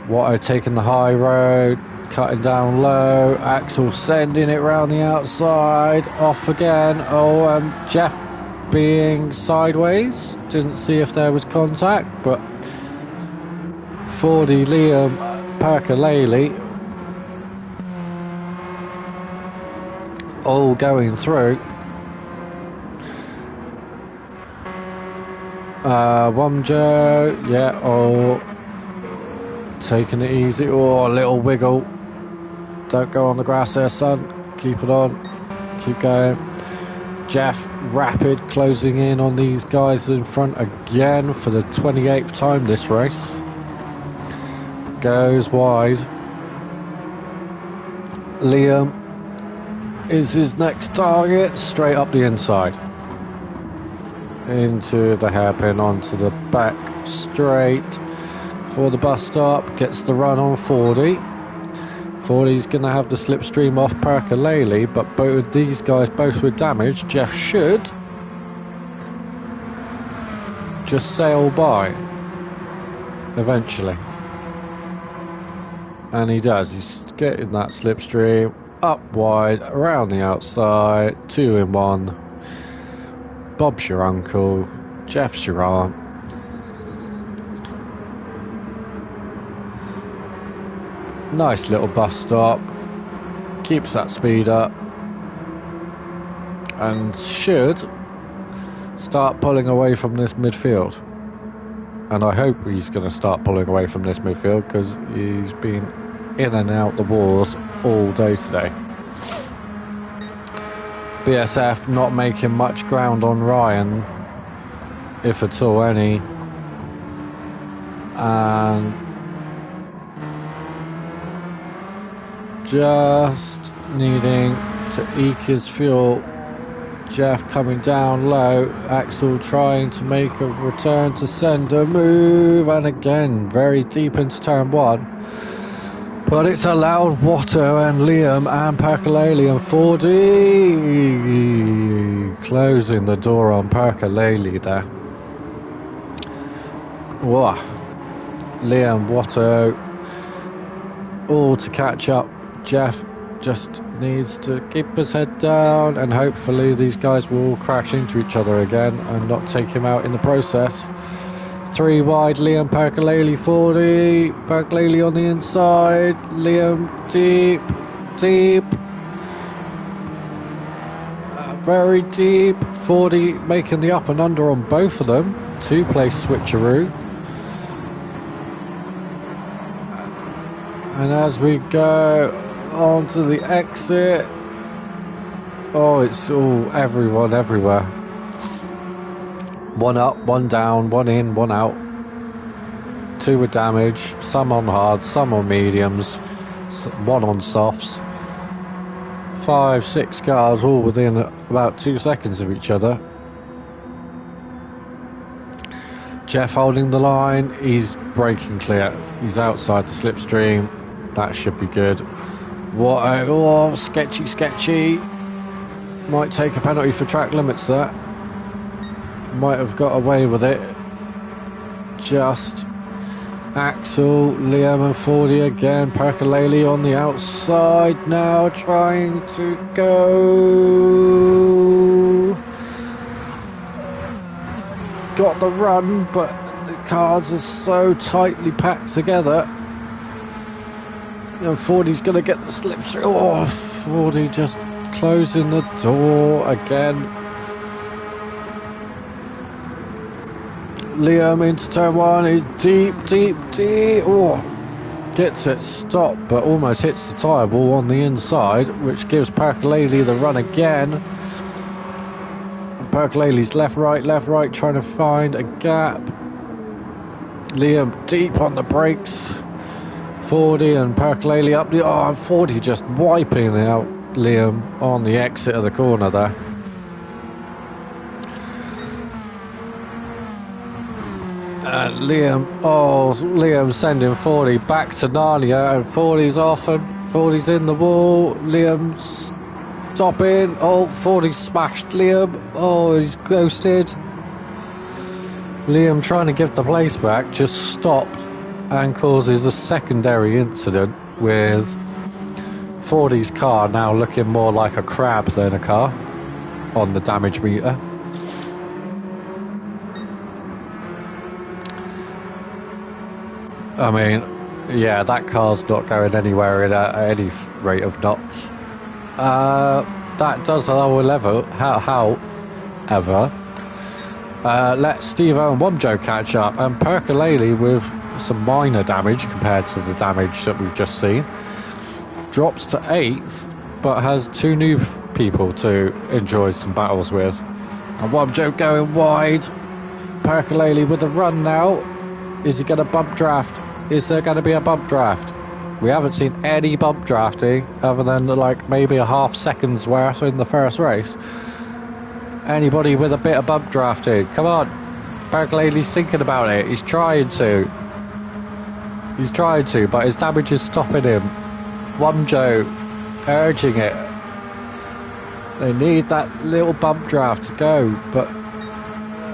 Watto taking the high road, cutting down low. Axel sending it round the outside, off again. Jeff being sideways. Didn't see if there was contact, but Fordy, Liam, Percolele all going through. Wumjo, yeah, taking it easy. Oh, a little wiggle. Don't go on the grass there, son. Keep it on. Keep going. Jeff, rapid, closing in on these guys in front again for the 28th time this race. Goes wide. Liam is his next target. Straight up the inside. Into the hairpin, onto the back straight for the bus stop. Gets the run on Fordy. Fordy's going to have the slipstream off Percolele, but both these guys both with damage. Jeff should just sail by eventually. And he does. He's getting that slipstream up wide, around the outside, 2 in 1. Bob's your uncle, Jeff's your aunt. Nice little bus stop. Keeps that speed up. And should start pulling away from this midfield. And I hope he's going to start pulling away from this midfield because he's been in and out the wars all day today. BSF not making much ground on Ryan, if at all any. And just needing to eke his fuel. Jeff coming down low, Axel trying to make a return to sender move, and again very deep into turn 1, but it's allowed Watto and Liam and Perkalele and 4D closing the door on Perkalele there. Whoa. Liam, Watto all to catch up. Jeff just needs to keep his head down, and hopefully these guys will all crash into each other again and not take him out in the process. 3 wide, Liam, Perkalele, 40. Perkalele on the inside. Liam deep. Very deep. 40 making the up and under on both of them. 2-place switcheroo. And as we go onto the exit, oh, it's all everyone everywhere. 1 up, 1 down, 1 in, 1 out. 2 with damage, some on hard, some on mediums, 1 on softs. 5, 6 cars all within about 2 seconds of each other. Jeff holding the line, he's braking clear, he's outside the slipstream. That should be good. What? Oh, sketchy. Might take a penalty for track limits there. Might have got away with it. Just Axel, Liam and 40 again. Perkalele on the outside now, trying to go. Got the run, but the cars are so tightly packed together. And 40's going to get the slip through. Oh, 40 just closing the door again. Liam into turn 1. He's deep. Oh, gets it stopped, but almost hits the tyre wall on the inside, which gives Perkalele the run again. Perkalele's left, right, trying to find a gap. Liam deep on the brakes. 40 and Perkalele up the... Oh, 40 just wiping out Liam on the exit of the corner there. And Liam sending 40 back to Narnia, and 40's off and 40's in the wall. Liam stopping. Oh, 40 smashed Liam. Oh, he's ghosted. Liam trying to give the place back, just stopped and causes a secondary incident with 40's car now looking more like a crab than a car on the damage meter. I mean, yeah, that car's not going anywhere at any rate of knots. That does however, let Steve-O and Womjo catch up, and Perkalele with some minor damage compared to the damage that we've just seen drops to 8th, but has 2 new people to enjoy some battles with. And Womjo going wide. Perkalele with the run now. Is he going to bump draft? Is there going to be a bump draft? We haven't seen any bump drafting other than like maybe a half second's worth in the first race. Anybody with a bit of bump drafting? Come on. Perkalele's thinking about it. He's trying to, but his damage is stopping him. Womjo urging it. They need that little bump draft to go, but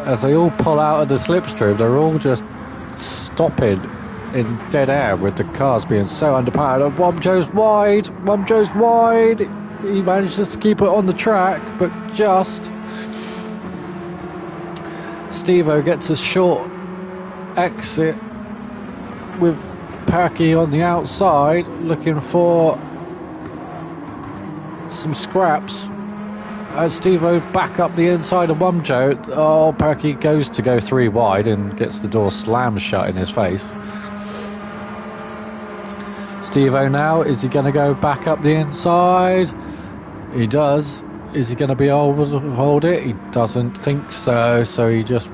as they all pull out of the slipstream, they're all just stopping in dead air with the cars being so underpowered. And Womjo's wide. He manages to keep it on the track, but just Steve-O gets a short exit with Perky on the outside looking for some scraps. And Steve-O back up the inside of Wumjo. Oh, Perky goes to go 3 wide and gets the door slammed shut in his face. Steve-O now, is he going to go back up the inside? He does. Is he going to be able to hold it? He doesn't think so, so he just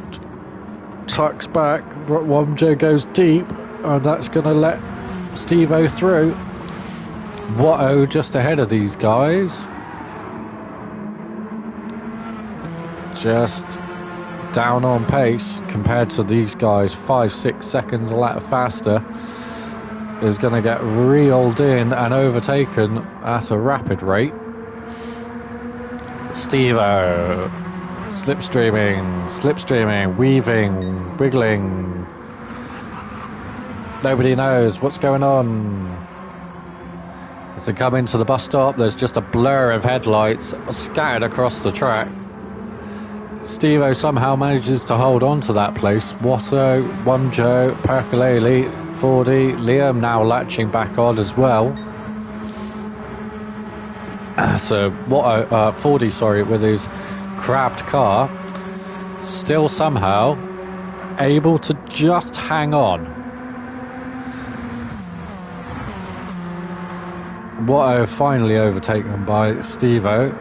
tucks back. Wumjo goes deep, and that's going to let Steve-O through. Watto just ahead of these guys. Just down on pace compared to these guys. 5-6 seconds a lap faster. Is going to get reeled in and overtaken at a rapid rate. Steve-O slipstreaming, weaving, wiggling. Nobody knows what's going on. As they come into the bus stop, there's just a blur of headlights scattered across the track. Steve-O somehow manages to hold on to that place. Watto, Wumjo, Perkalele, Fordy, Liam now latching back on as well. So Watto, Fordy, sorry, with his crabbed car, still somehow able to just hang on. Watto finally overtaken by Steve-O.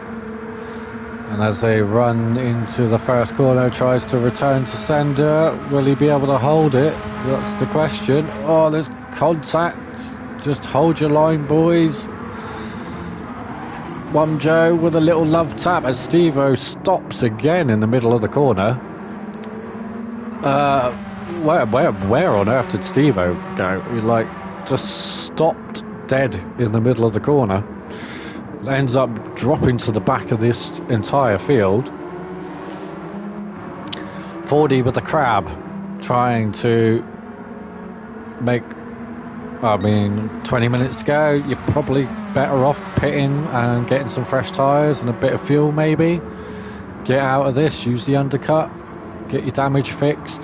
And as they run into the first corner, tries to return to sender. Will he be able to hold it? That's the question. Oh, there's contact. Just hold your line, boys. Wumjo with a little love tap as Steve-O stops again in the middle of the corner. Where on earth did Steve-O go? He just stopped dead in the middle of the corner. Ends up dropping to the back of this entire field. Fordy with the crab, trying to make, 20 minutes to go. You're probably better off pitting and getting some fresh tyres and a bit of fuel maybe. Get out of this, use the undercut, get your damage fixed.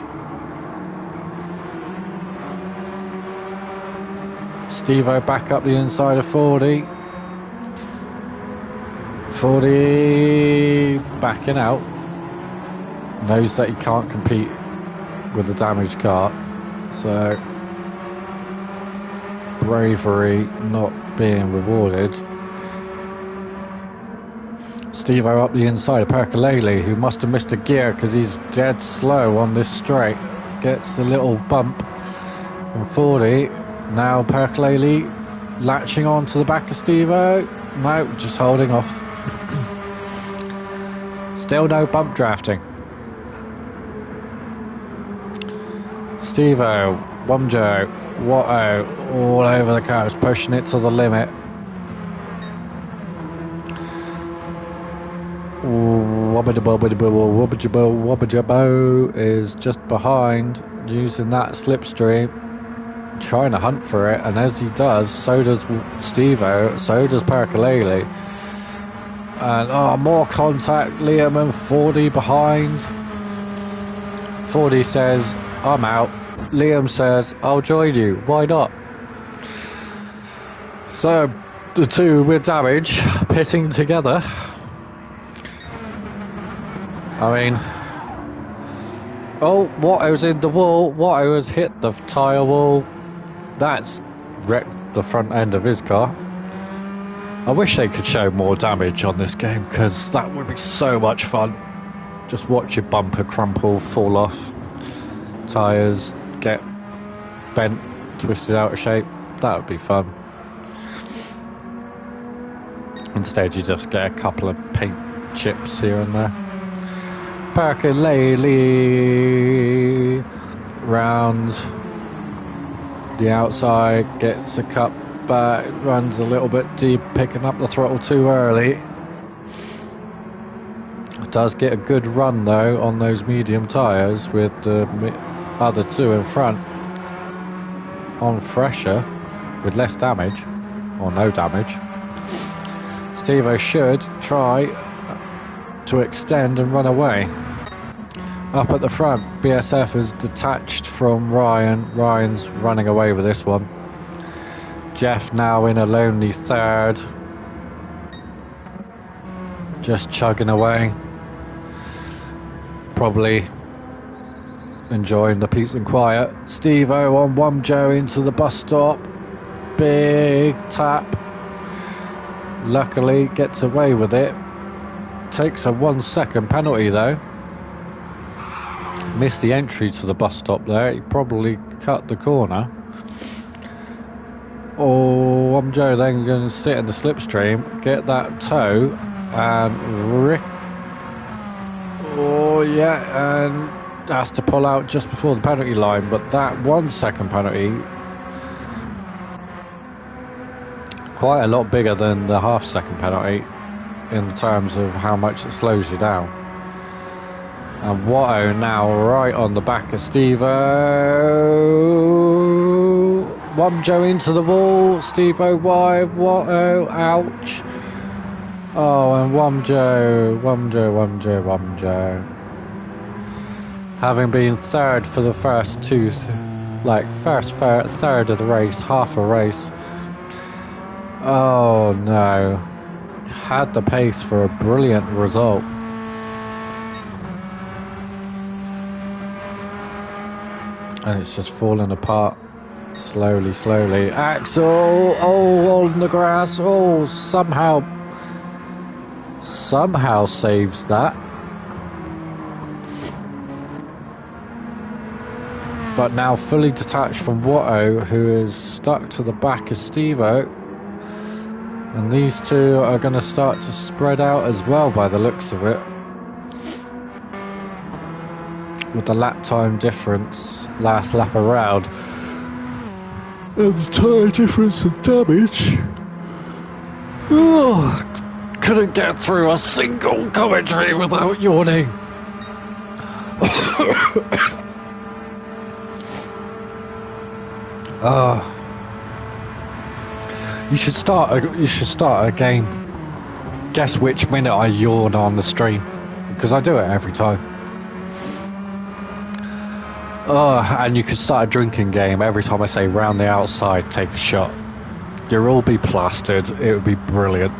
Steve-O back up the inside of Fordy. Fordy backing out. Knows that he can't compete with the damaged car. So bravery not being rewarded. Steve-O up the inside of Perkalele, who must have missed a gear because he's dead slow on this straight. Gets the little bump from Fordy. Now Perkalele latching on to the back of Steve-O. No, just holding off. Still no bump drafting. Steve-O, Wumjo, Watto, all over the curves, pushing it to the limit. Wabajabo is just behind, using that slipstream, trying to hunt for it, and as he does, so does Steve-O, so does Perkalele. And more contact, Liam and Fordy behind. Fordy says, I'm out. Liam says, I'll join you. Why not? So, the two with damage, pitting together. Watto's in the wall. Watto has hit the tyre wall. That's wrecked the front end of his car. I wish they could show more damage on this game, because that would be so much fun. Just watch your bumper crumple, fall off, tyres get bent, twisted out of shape. That would be fun. Instead you just get a couple of paint chips here and there. Perkalele round the outside, gets a cut back, runs a little bit deep, picking up the throttle too early. Does get a good run though on those medium tyres with the other two in front on fresher with less damage or no damage. Steve-O should try to extend and run away. Up at the front, BSF is detached from Ryan. Ryan's running away with this one. Jeff now in a lonely third. Just chugging away. Probably enjoying the peace and quiet. Steve-O on Wumjo into the bus stop. Big tap. Luckily gets away with it. Takes a 1 second penalty though. Missed the entry to the bus stop there. He probably cut the corner. Oh, Wumjo then going to sit in the slipstream, get that toe, and Rick. Oh yeah, and has to pull out just before the penalty line. But that 1 second penalty, quite a lot bigger than the half-second penalty in terms of how much it slows you down. And Watto now right on the back of Steve-O. Wumjo into the wall. Steve-O wide. Watto, ouch. Oh, and Wumjo. Having been third for the first two, third of the race, half a race. Oh no. Had the pace for a brilliant result. And it's just falling apart slowly. Axel, oh, on the grass. Oh, somehow saves that. But now fully detached from Watto, who is stuck to the back of Steve-O. And these two are going to start to spread out as well by the looks of it. With the lap time difference last lap around. And the tyre difference and damage. Oh, couldn't get through a single commentary without yawning. You should start a game. Guess which minute I yawn on the stream, because I do it every time. And you could start a drinking game every time I say round the outside, take a shot. You'll all be plastered. It would be brilliant.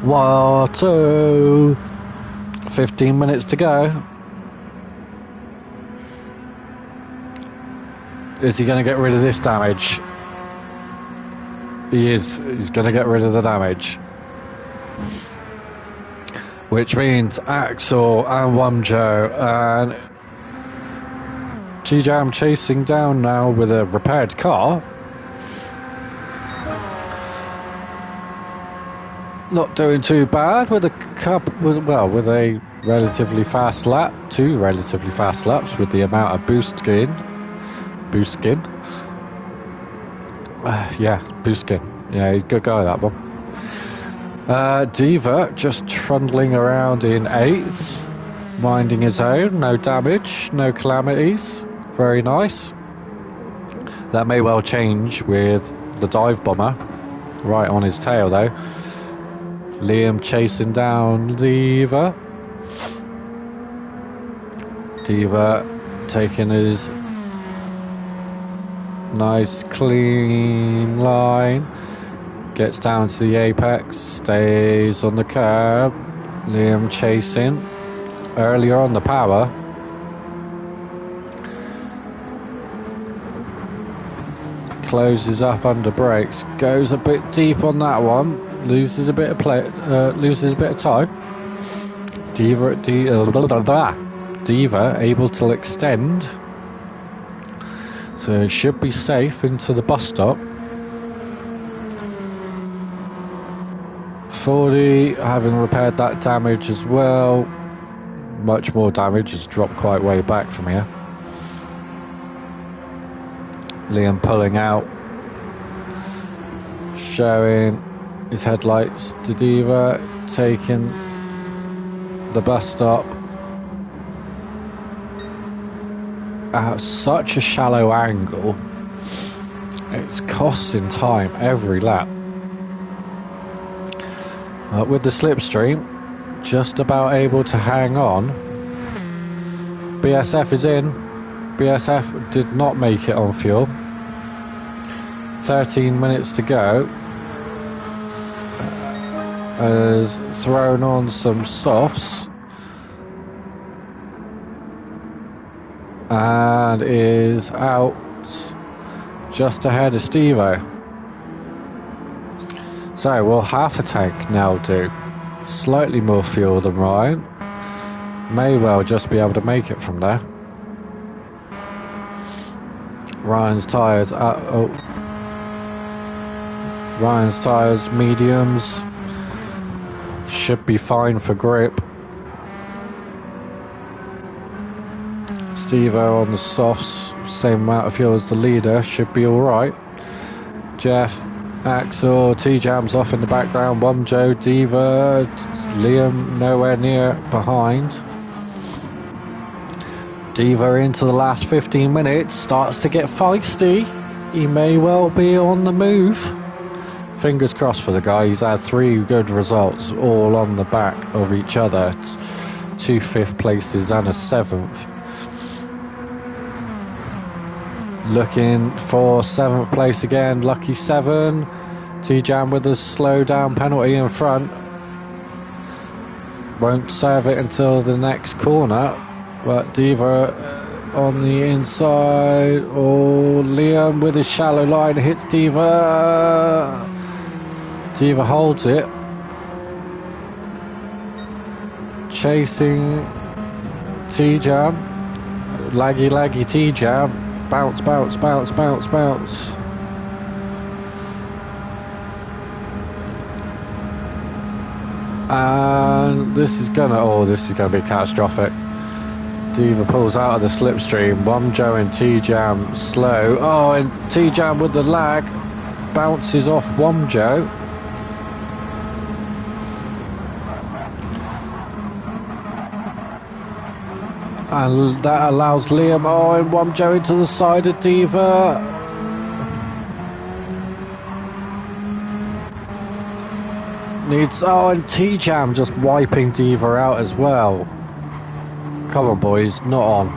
1, 2, 15 minutes to go. Is he going to get rid of this damage? He is. He's going to get rid of the damage. Which means Axel and Wumjo and T-Jam chasing down now with a repaired car. Not doing too bad with a relatively fast lap. 2 relatively fast laps with the amount of boost skin. Boost skin. Yeah, he's a good guy, that one. Diva just trundling around in 8th, minding his own, no damage, no calamities, very nice. That may well change with the dive bomber right on his tail though. Liam chasing down Diva. Diva taking his nice clean line. Gets down to the apex, stays on the curb. Liam chasing. Earlier on the power. Closes up under brakes. Goes a bit deep on that one. Loses a bit of time. Diva able to extend. So should be safe into the bus stop. 40, having repaired that damage as well. Much more damage, has dropped quite way back from here. Liam pulling out, showing his headlights to Diva, taking the bus stop at such a shallow angle. It's costing time every lap. With the slipstream, just about able to hang on. BSF is in. BSF did not make it on fuel. 13 minutes to go. Has thrown on some softs. And is out just ahead of Steve-O. So will half a tank now do. Slightly more fuel than Ryan. May well just be able to make it from there. Ryan's tyres Ryan's tyres mediums. Should be fine for grip. Steve-O on the softs, same amount of fuel as the leader, should be alright. Jeff, Axel, T-Jam's off in the background, Womjo, Diva, Liam nowhere near behind. Diva into the last 15 minutes, starts to get feisty. He may well be on the move. Fingers crossed for the guy, he's had 3 good results, all on the back of each other. 2 5th places and a 7th. Looking for 7th place again, lucky 7. T-Jam with a slow down penalty in front. Won't serve it until the next corner, but Diva on the inside. Oh, Liam with his shallow line hits Diva. Diva holds it. Chasing T-Jam. Laggy T-Jam. Bounce. And this is gonna be catastrophic. Diva pulls out of the slipstream. Womjo and T-Jam slow. Oh, and T-Jam with the lag bounces off Womjo. And that allows Liam, and Womjo into the side of Diva. And T-Jam just wiping Diva out as well. Come on, boys, not on.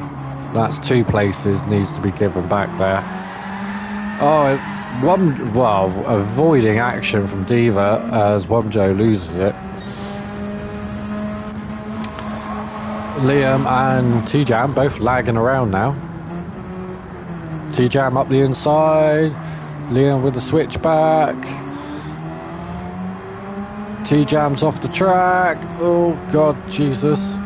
That's 2 places, needs to be given back there. Avoiding action from Diva as Womjo loses it. Liam and T-Jam both lagging around now. T-Jam up the inside. Liam with the switchback. T-Jam's off the track. Oh, God, Jesus.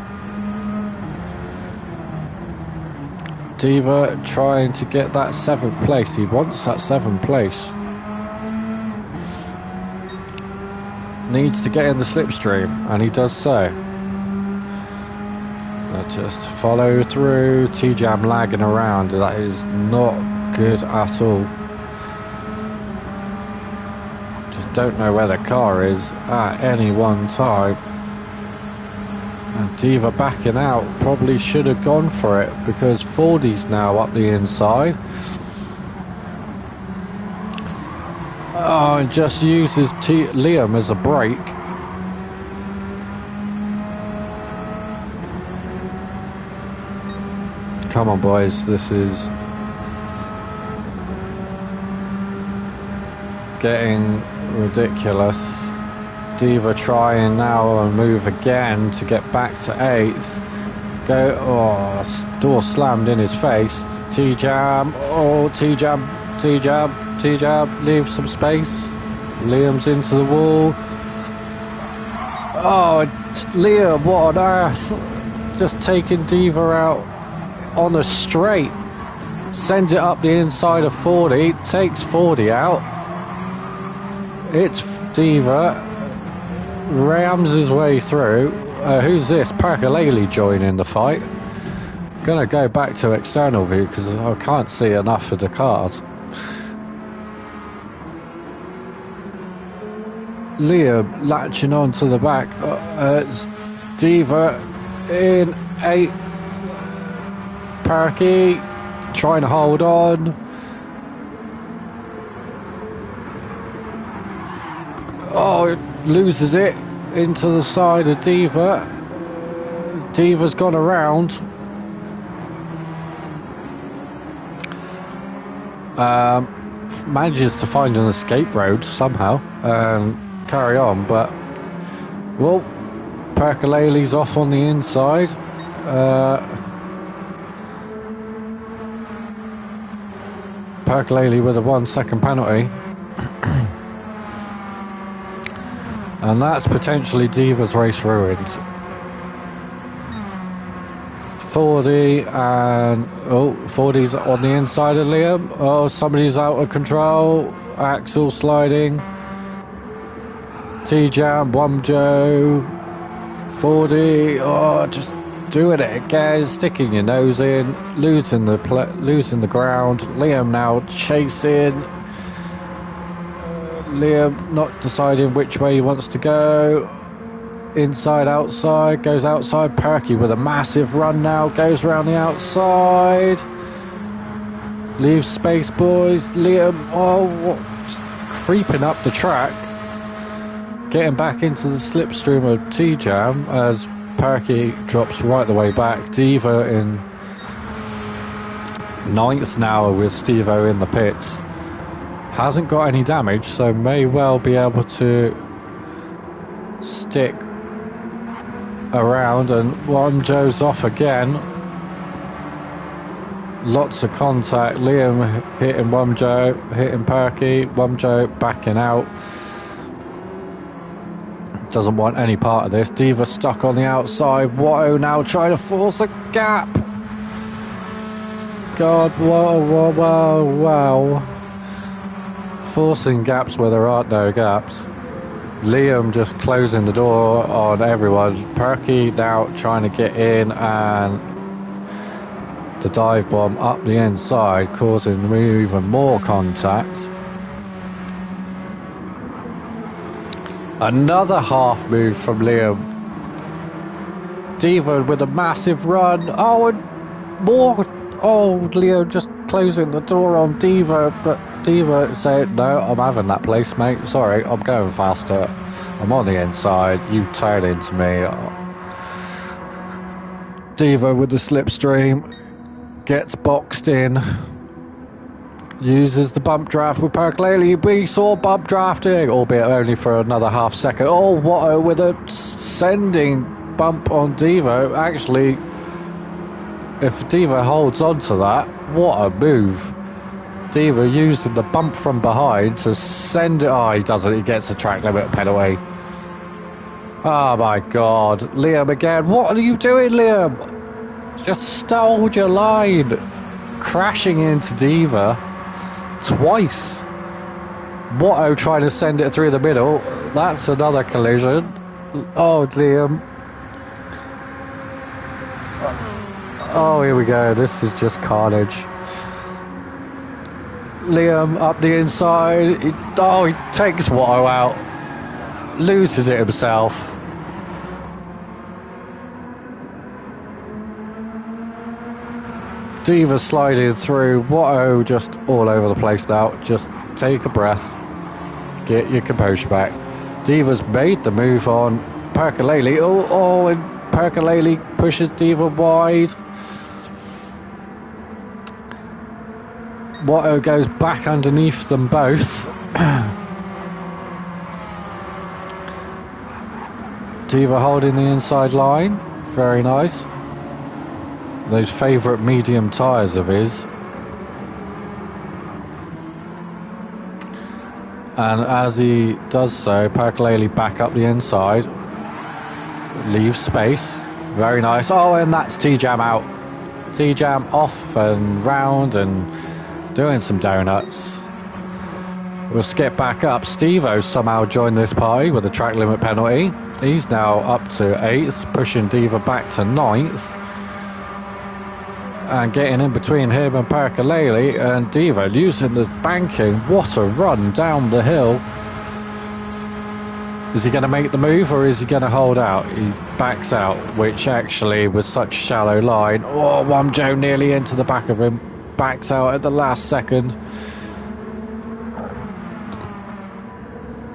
Diva trying to get that 7th place. He wants that 7th place. Needs to get in the slipstream, and he does so. Just follow through. T-Jam lagging around. That is not good at all. Just don't know where the car is at any one time. And Diva backing out. Probably should have gone for it because Fordy's now up the inside. And just uses Liam as a brake. Come on, boys, this is getting ridiculous. Diva trying now a move again to get back to 8th. Door slammed in his face. T-Jam, T-Jam, leave some space. Liam's into the wall. Liam, what on earth? Just taking Diva out on the straight, sends it up the inside of 40, takes 40 out. It's Diva, rams his way through. Who's this? Parker-Laley joining the fight. Gonna go back to external view because I can't see enough of the cars. Liam latching on to the back. It's Diva in 8. Parky trying to hold on. Loses it. into the side of Diva. Diva's gone around. Manages to find an escape road somehow and carry on, but well, Percolele's off on the inside. Percolele with a 1 second penalty. And that's potentially Diva's race ruined. 40 and 40's on the inside of Liam. Oh, somebody's out of control. Axel sliding. T-Jam, Wumjo. 40. Oh, just doing it again. Sticking your nose in. Losing the ground. Liam now chasing. Liam not deciding which way he wants to go. Inside, outside, goes outside. Perky with a massive run now, goes around the outside. Leaves space, boys. Liam, creeping up the track. Getting back into the slipstream of T-Jam as Perky drops right the way back. Diva in 9th now with Steve-O in the pits. Hasn't got any damage, so may well be able to stick around, and Wumjo's off again. Lots of contact. Liam hitting Wumjo, hitting Perky. Wumjo backing out. Doesn't want any part of this. Diva stuck on the outside. Watto now trying to force a gap. God, wow. Forcing gaps where there aren't no gaps. Liam just closing the door on everyone. Perky now trying to get in, and the dive bomb up the inside, causing even more contact. Another half move from Liam. Diva with a massive run. Oh, and more. Oh, Liam just closing the door on Diva, but Diva said, no, I'm having that place, mate. Sorry, I'm going faster. I'm on the inside. You turn into me. Diva with the slipstream. Gets boxed in. Uses the bump draft with Percolele. We saw bump drafting, albeit only for another half second. Oh, Watto with a sending bump on Diva. Actually, if Diva holds on to that, what a move. Diva using the bump from behind to send it. Oh, he doesn't. He gets a track limit penalty. Oh my God. Liam again. What are you doing, Liam? Just stole your line. Crashing into Diva twice. Watto trying to send it through the middle. That's another collision. Oh, Liam. Oh, here we go. This is just carnage. Liam up the inside. He takes Watto out. Loses it himself. Diva sliding through. Watto just all over the place now. Just take a breath. Get your composure back. Diva's made the move on Percolele. And Percolele pushes Diva wide. Watto goes back underneath them both. Diva holding the inside line. Very nice. Those favourite medium tyres of his. And as he does so, Percolele back up the inside. Leaves space. Very nice. Oh, and that's T-Jam out. T-Jam off and round and doing some donuts. We'll skip back up. Steve-O somehow joined this party with a track limit penalty. He's now up to 8th, pushing Diva back to 9th. And getting in between him and Percolele, and Diva using the banking. What a run down the hill. Is he going to make the move, or is he going to hold out? He backs out, which actually was such a shallow line. Oh, Wumjo nearly into the back of him. Backs out at the last second.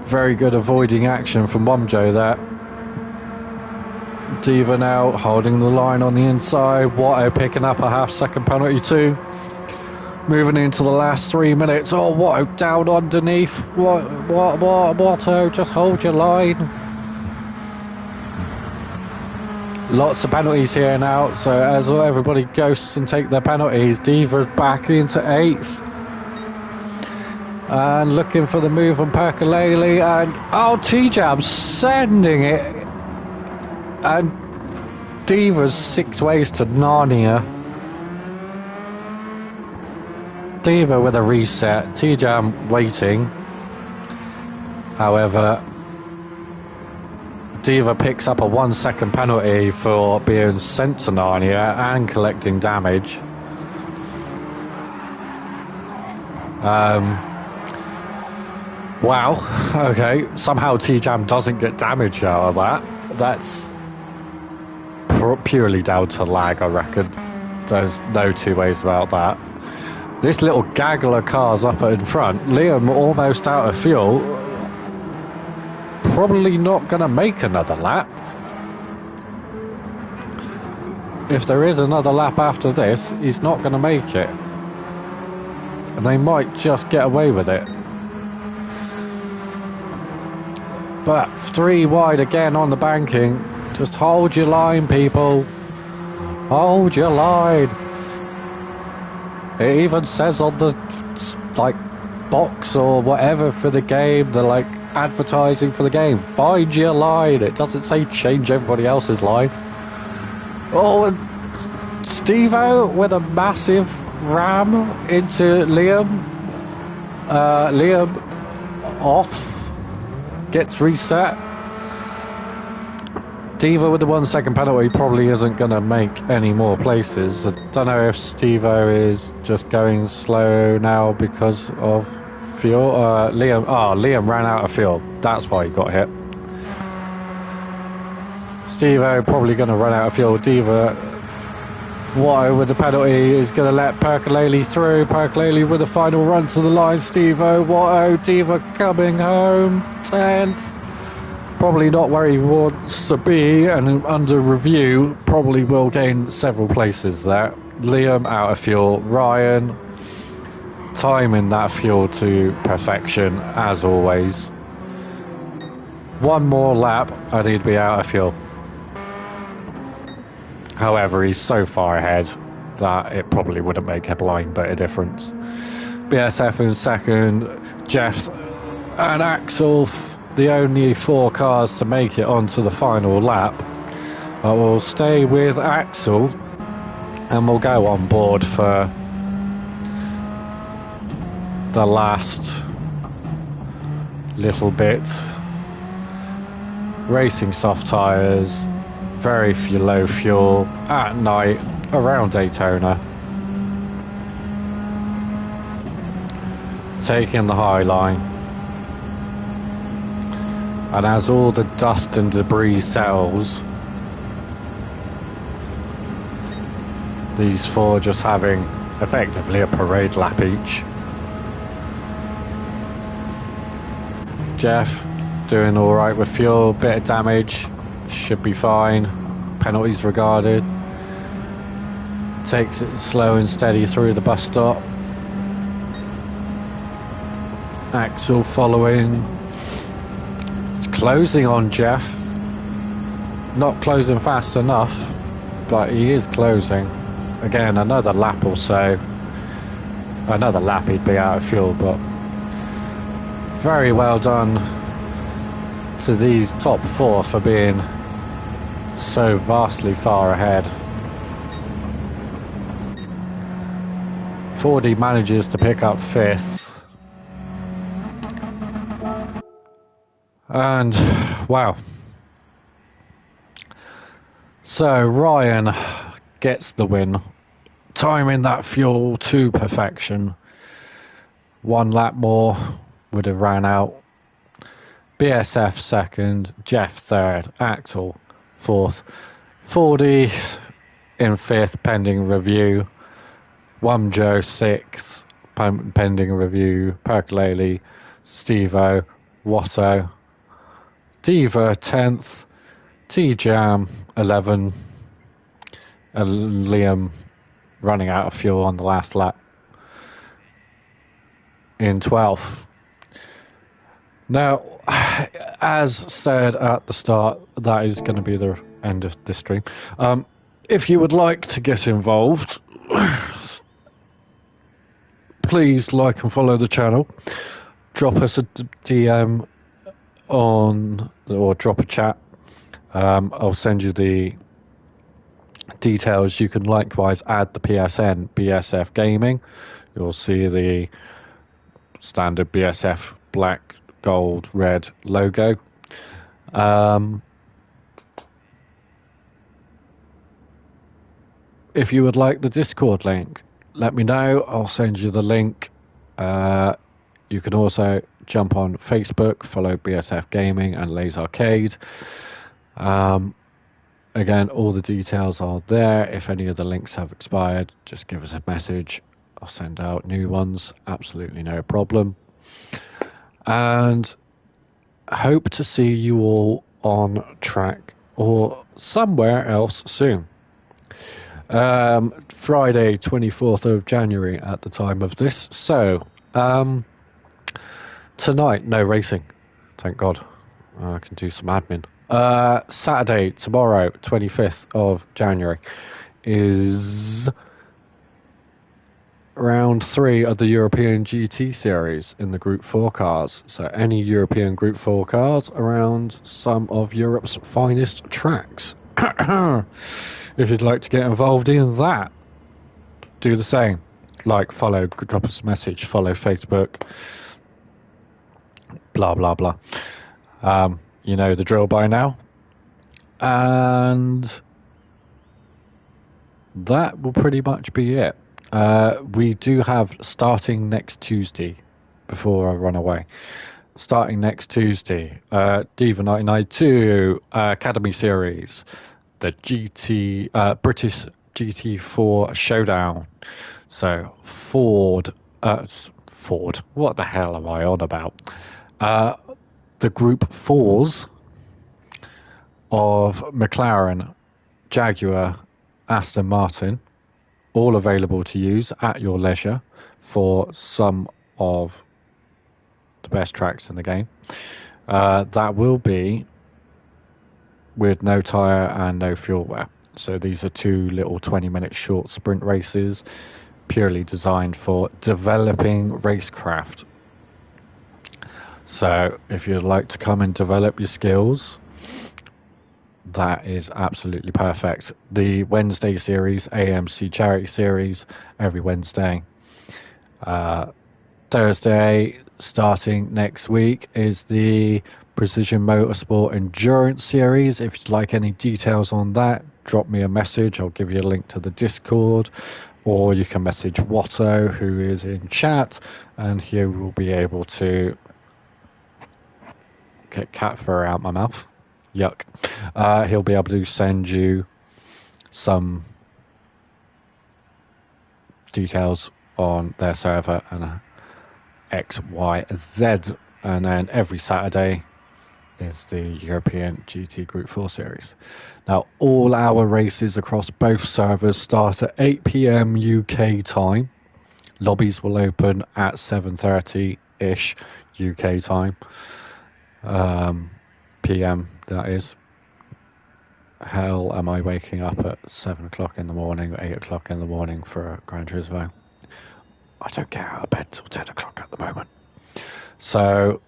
Very good avoiding action from Wumjo there. Diva now holding the line on the inside. Watto picking up a half-second penalty too. Moving into the last 3 minutes. Oh, Watto down underneath. Watto, just hold your line. Lots of penalties here now. So as everybody ghosts and take their penalties, Diva's back into 8th. And looking for the move on Percolele. And, oh, T-Jam sending it. And Diva's 6 ways to Narnia. Diva with a reset, T-Jam waiting. However, Diva picks up a 1-second penalty for being sent to Narnia and collecting damage. Wow, okay, somehow T-Jam doesn't get damage out of that. That's purely down to lag, I reckon. There's no two ways about that. This little gaggle of cars up in front, Liam almost out of fuel, probably not going to make another lap. If there is another lap after this, he's not going to make it. And they might just get away with it. But 3 wide again on the banking. Just hold your line, people. Hold your line. It even says on the box or whatever for the game, the advertising for the game, find your line. It doesn't say change everybody else's line. Oh, and Steve-O with a massive ram into Liam. Liam off, gets reset. Diva with the 1-second penalty probably isn't going to make any more places. I don't know if Steve-O is just going slow now because of fuel. Liam ran out of fuel. That's why he got hit. Steve-O probably going to run out of fuel. Diva, Watto with the penalty is going to let Percolele through. Percolele with the final run to the line. Steve-O, Watto, Diva coming home. 10th. Probably not where he wants to be, and under review probably will gain several places there. Liam out of fuel. Ryan timing that fuel to perfection as always. 1 more lap and he'd be out of fuel. However, he's so far ahead that it probably wouldn't make a blind bit of difference. BSF in second, Jeff and Axel, the only 4 cars to make it onto the final lap. I will stay with Axel and we'll go on board for the last little bit. Racing soft tyres, very low fuel at night around Daytona. Taking the high line. And as all the dust and debris settles, these 4 just having effectively a parade lap each. Jeff doing alright with fuel, bit of damage, should be fine, penalties regarded. Takes it slow and steady through the bus stop. Axel following. Closing on Jeff, not closing fast enough, but he is closing. Again, another lap or so, another lap he'd be out of fuel, but very well done to these top 4 for being so vastly far ahead. Fordy manages to pick up 5th. And wow, so Ryan gets the win, timing that fuel to perfection. 1 lap more would have ran out. BSF second, Jeff 3rd, Axel 4th, Fordy in 5th pending review, Wumjo 6th pending review, Percolele, Steve-O, Watto, Diva 10th, T-Jam 11, Liam running out of fuel on the last lap in 12th. Now, as said at the start, that is going to be the end of this stream. If you would like to get involved, please like and follow the channel. Drop us a DM or drop a chat. I'll send you the details. You can likewise add the PSN BSF Gaming. You'll see the standard BSF black, gold, red logo. If you would like the Discord link, let me know. I'll send you the link. You can also jump on Facebook, follow BSF Gaming and LazArcade. Again, all the details are there. If any of the links have expired, just give us a message. I'll send out new ones. Absolutely no problem. And hope to see you all on track or somewhere else soon. Friday, 24th of January at the time of this. So, tonight, no racing. Thank God. I can do some admin. Saturday, tomorrow, 25th of January, is round 3 of the European GT series in the Group 4 cars. So any European Group 4 cars around some of Europe's finest tracks. If you'd like to get involved in that, do the same. Like, follow, drop us a message, follow Facebook, blah, blah, blah. You know the drill by now. And that will pretty much be it. We do have, starting next Tuesday, before I run away, starting next Tuesday, Diva 99.2 Academy Series, the British GT4 Showdown. So Ford, what the hell am I on about? The Group 4s of McLaren, Jaguar, Aston Martin, all available to use at your leisure for some of the best tracks in the game. That will be with no tyre and no fuel wear. So these are 2 little 20-minute short sprint races, purely designed for developing racecraft. So if you'd like to come and develop your skills, that is absolutely perfect. The Wednesday series, AMC Charity series, every Wednesday. Thursday, starting next week, is the Precision Motorsport Endurance series. If you'd like any details on that, drop me a message. I'll give you a link to the Discord, or you can message Watto, who is in chat, and he will be able to get cat fur out my mouth. Yuck. He'll be able to send you some details on their server and X, Y, Z. And then every Saturday is the European GT Group 4 series. Now, all our races across both servers start at 8 p.m. UK time. Lobbies will open at 7:30-ish UK time. PM, that is. Hell, am I waking up at 7 o'clock in the morning or 8 o'clock in the morning for a Gran Turismo? I don't get out of bed till 10 o'clock at the moment. So,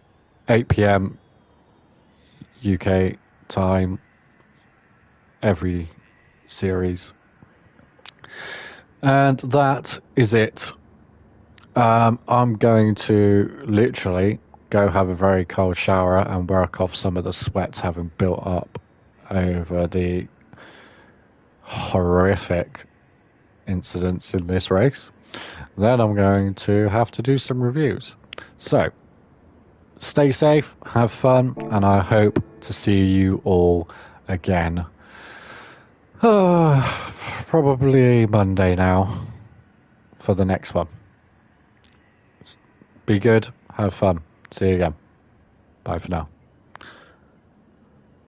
8 p.m. UK time, every series. And that is it. I'm going to literally go have a very cold shower and work off some of the sweats having built up over the horrific incidents in this race. Then I'm going to have to do some reviews. So, stay safe, have fun, and I hope to see you all again. Probably Monday now for the next one. Be good, have fun. See you again. Bye for now.